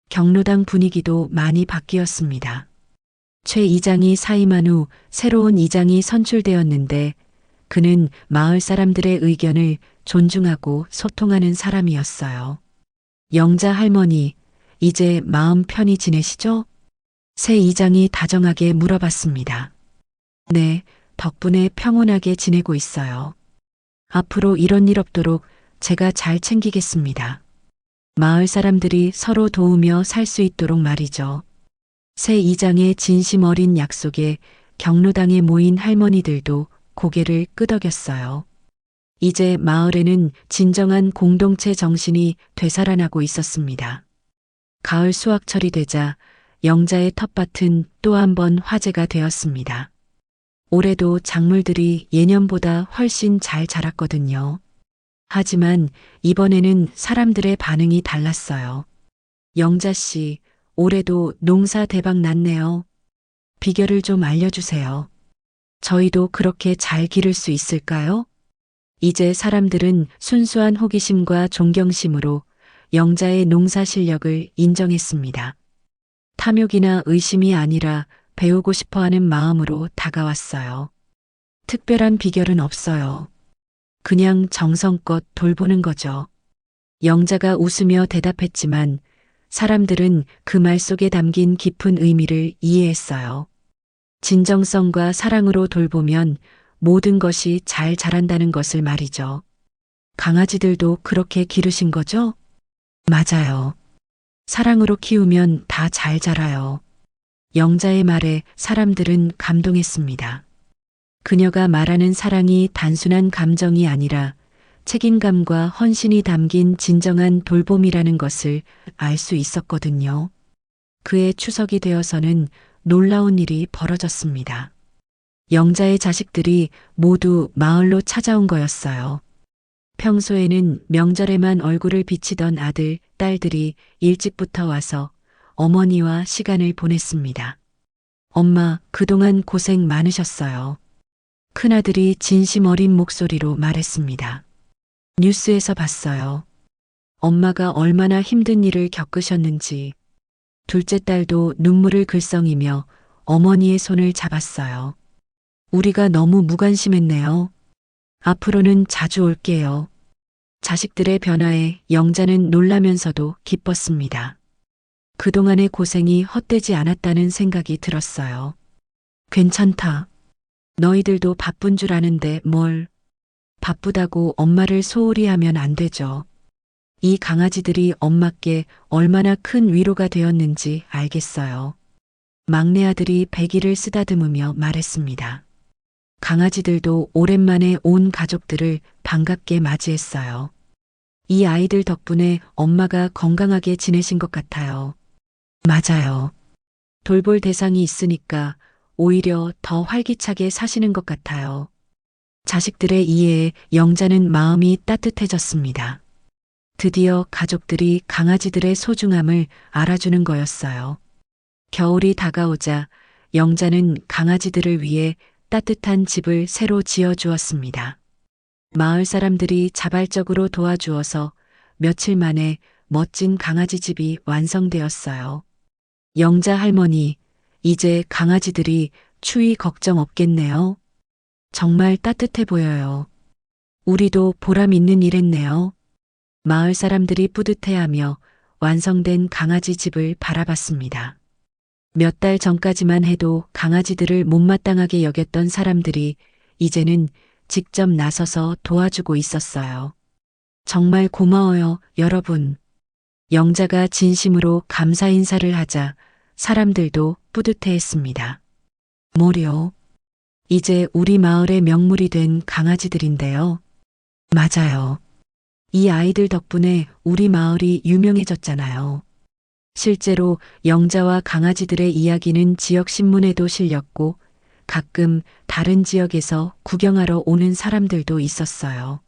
경로당 분위기도 많이 바뀌었습니다. 최 이장이 사임한 후 새로운 이장이 선출되었는데 그는 마을 사람들의 의견을 존중하고 소통하는 사람이었어요. 영자 할머니, 이제 마음 편히 지내시죠? 새 이장이 다정하게 물어봤습니다. 네, 덕분에 평온하게 지내고 있어요. 앞으로 이런 일 없도록 제가 잘 챙기겠습니다. 마을 사람들이 서로 도우며 살 수 있도록 말이죠. 새 이장의 진심 어린 약속에 경로당에 모인 할머니들도 고개를 끄덕였어요. 이제 마을에는 진정한 공동체 정신이 되살아나고 있었습니다. 가을 수확철이 되자 영자의 텃밭은 또 한 번 화제가 되었습니다. 올해도 작물들이 예년보다 훨씬 잘 자랐거든요. 하지만 이번에는 사람들의 반응이 달랐어요. 영자 씨, 올해도 농사 대박 났네요. 비결을 좀 알려주세요. 저희도 그렇게 잘 기를 수 있을까요? 이제 사람들은 순수한 호기심과 존경심으로 영자의 농사 실력을 인정했습니다. 탐욕이나 의심이 아니라 배우고 싶어 하는 마음으로 다가왔어요. 특별한 비결은 없어요. 그냥 정성껏 돌보는 거죠. 영자가 웃으며 대답했지만 사람들은 그 말 속에 담긴 깊은 의미를 이해했어요. 진정성과 사랑으로 돌보면 모든 것이 잘 자란다는 것을 말이죠. 강아지들도 그렇게 기르신 거죠? 맞아요. 사랑으로 키우면 다 잘 자라요. 영자의 말에 사람들은 감동했습니다. 그녀가 말하는 사랑이 단순한 감정이 아니라 책임감과 헌신이 담긴 진정한 돌봄이라는 것을 알 수 있었거든요. 그의 추석이 되어서는 놀라운 일이 벌어졌습니다. 영자의 자식들이 모두 마을로 찾아온 거였어요. 평소에는 명절에만 얼굴을 비치던 아들, 딸들이 일찍부터 와서 어머니와 시간을 보냈습니다. 엄마, 그동안 고생 많으셨어요. 큰아들이 진심 어린 목소리로 말했습니다. 뉴스에서 봤어요. 엄마가 얼마나 힘든 일을 겪으셨는지. 둘째 딸도 눈물을 글썽이며 어머니의 손을 잡았어요. 우리가 너무 무관심했네요. 앞으로는 자주 올게요. 자식들의 변화에 영자는 놀라면서도 기뻤습니다. 그동안의 고생이 헛되지 않았다는 생각이 들었어요. 괜찮다. 너희들도 바쁜 줄 아는데 뭘. 바쁘다고 엄마를 소홀히 하면 안 되죠. 이 강아지들이 엄마께 얼마나 큰 위로가 되었는지 알겠어요. 막내 아들이 배기를 쓰다듬으며 말했습니다. 강아지들도 오랜만에 온 가족들을 반갑게 맞이했어요. 이 아이들 덕분에 엄마가 건강하게 지내신 것 같아요. 맞아요. 돌볼 대상이 있으니까 오히려 더 활기차게 사시는 것 같아요. 자식들의 이해에 영자는 마음이 따뜻해졌습니다. 드디어 가족들이 강아지들의 소중함을 알아주는 거였어요. 겨울이 다가오자 영자는 강아지들을 위해 따뜻한 집을 새로 지어주었습니다. 마을 사람들이 자발적으로 도와주어서 며칠 만에 멋진 강아지 집이 완성되었어요. 영자 할머니, 이제 강아지들이 추위 걱정 없겠네요. 정말 따뜻해 보여요. 우리도 보람 있는 일 했네요. 마을 사람들이 뿌듯해하며 완성된 강아지 집을 바라봤습니다. 몇 달 전까지만 해도 강아지들을 못마땅하게 여겼던 사람들이 이제는 직접 나서서 도와주고 있었어요. 정말 고마워요, 여러분. 영자가 진심으로 감사 인사를 하자 사람들도 뿌듯해했습니다. 뭐요? 이제 우리 마을의 명물이 된 강아지들인데요. 맞아요. 이 아이들 덕분에 우리 마을이 유명해졌잖아요. 실제로 영자와 강아지들의 이야기는 지역 신문에도 실렸고 가끔 다른 지역에서 구경하러 오는 사람들도 있었어요.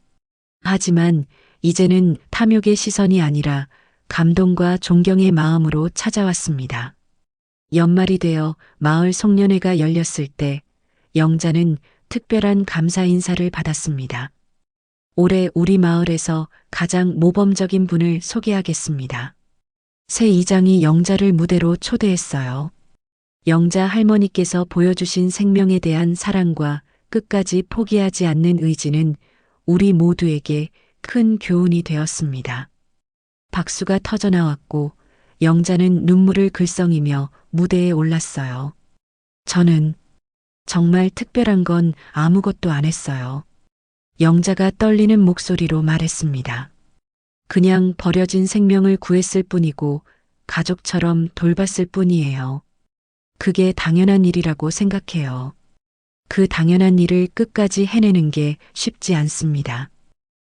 하지만 이제는 탐욕의 시선이 아니라 감동과 존경의 마음으로 찾아왔습니다. 연말이 되어 마을 송년회가 열렸을 때 영자는 특별한 감사 인사를 받았습니다. 올해 우리 마을에서 가장 모범적인 분을 소개하겠습니다. 새 이장이 영자를 무대로 초대했어요. 영자 할머니께서 보여주신 생명에 대한 사랑과 끝까지 포기하지 않는 의지는 우리 모두에게 큰 교훈이 되었습니다. 박수가 터져나왔고 영자는 눈물을 글썽이며 무대에 올랐어요. 저는 정말 특별한 건 아무것도 안 했어요. 영자가 떨리는 목소리로 말했습니다. 그냥 버려진 생명을 구했을 뿐이고 가족처럼 돌봤을 뿐이에요. 그게 당연한 일이라고 생각해요. 그 당연한 일을 끝까지 해내는 게 쉽지 않습니다.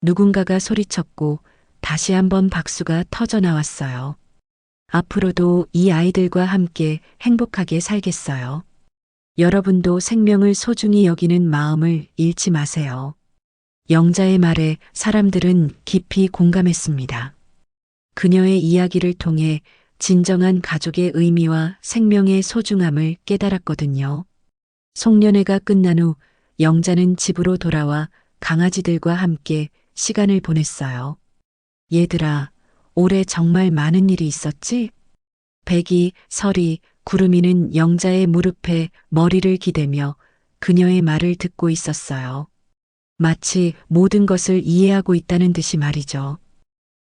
누군가가 소리쳤고 다시 한번 박수가 터져 나왔어요. 앞으로도 이 아이들과 함께 행복하게 살겠어요. 여러분도 생명을 소중히 여기는 마음을 잃지 마세요. 영자의 말에 사람들은 깊이 공감했습니다. 그녀의 이야기를 통해 진정한 가족의 의미와 생명의 소중함을 깨달았거든요. 송년회가 끝난 후 영자는 집으로 돌아와 강아지들과 함께 시간을 보냈어요. 얘들아, 올해 정말 많은 일이 있었지? 백이, 설이, 구름이는 영자의 무릎에 머리를 기대며 그녀의 말을 듣고 있었어요. 마치 모든 것을 이해하고 있다는 듯이 말이죠.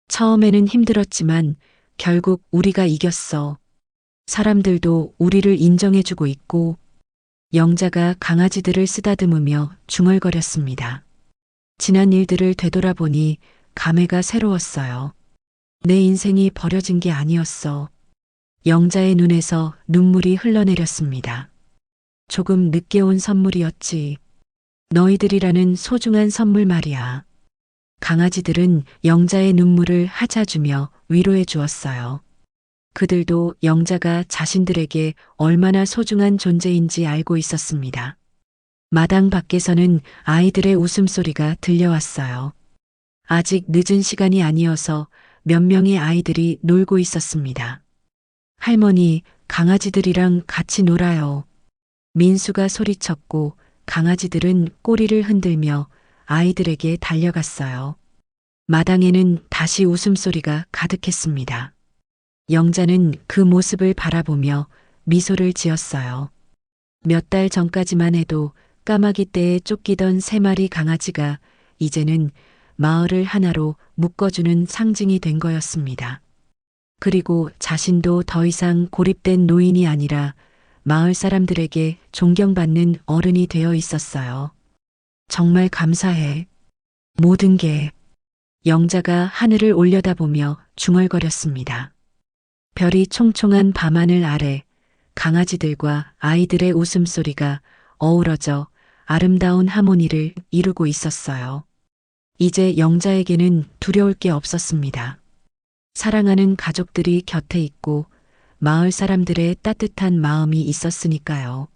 처음에는 힘들었지만 결국 우리가 이겼어. 사람들도 우리를 인정해주고 있고. 영자가 강아지들을 쓰다듬으며 중얼거렸습니다. 지난 일들을 되돌아보니 감회가 새로웠어요. 내 인생이 버려진 게 아니었어. 영자의 눈에서 눈물이 흘러내렸습니다. 조금 늦게 온 선물이었지. 너희들이라는 소중한 선물 말이야. 강아지들은 영자의 눈물을 하자주며 위로해 주었어요. 그들도 영자가 자신들에게 얼마나 소중한 존재인지 알고 있었습니다. 마당 밖에서는 아이들의 웃음소리가 들려왔어요. 아직 늦은 시간이 아니어서 몇 명의 아이들이 놀고 있었습니다. 할머니, 강아지들이랑 같이 놀아요. 민수가 소리쳤고 강아지들은 꼬리를 흔들며 아이들에게 달려갔어요. 마당에는 다시 웃음소리가 가득했습니다. 영자는 그 모습을 바라보며 미소를 지었어요. 몇 달 전까지만 해도 까마귀 떼에 쫓기던 3마리 강아지가 이제는 마을을 하나로 묶어주는 상징이 된 거였습니다. 그리고 자신도 더 이상 고립된 노인이 아니라 마을 사람들에게 존경받는 어른이 되어 있었어요. 정말 감사해. 모든 게. 영자가 하늘을 올려다보며 중얼거렸습니다. 별이 총총한 밤하늘 아래 강아지들과 아이들의 웃음소리가 어우러져 아름다운 하모니를 이루고 있었어요. 이제 영자에게는 두려울 게 없었습니다. 사랑하는 가족들이 곁에 있고 마을 사람들의 따뜻한 마음이 있었으니까요.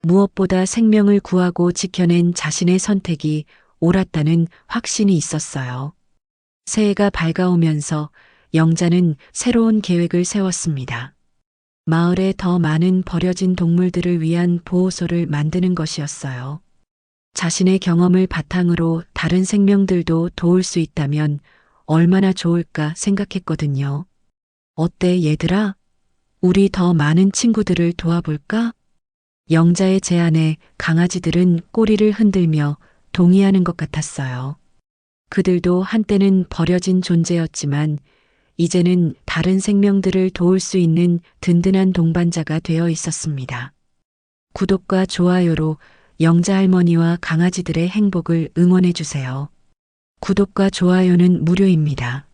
무엇보다 생명을 구하고 지켜낸 자신의 선택이 옳았다는 확신이 있었어요. 새해가 밝아오면서 영자는 새로운 계획을 세웠습니다. 마을에 더 많은 버려진 동물들을 위한 보호소를 만드는 것이었어요. 자신의 경험을 바탕으로 다른 생명들도 도울 수 있다면 얼마나 좋을까 생각했거든요. 어때, 얘들아? 우리 더 많은 친구들을 도와볼까? 영자의 제안에 강아지들은 꼬리를 흔들며 동의하는 것 같았어요. 그들도 한때는 버려진 존재였지만 이제는 다른 생명들을 도울 수 있는 든든한 동반자가 되어 있었습니다. 구독과 좋아요로 영자 할머니와 강아지들의 행복을 응원해 주세요. 구독과 좋아요는 무료입니다.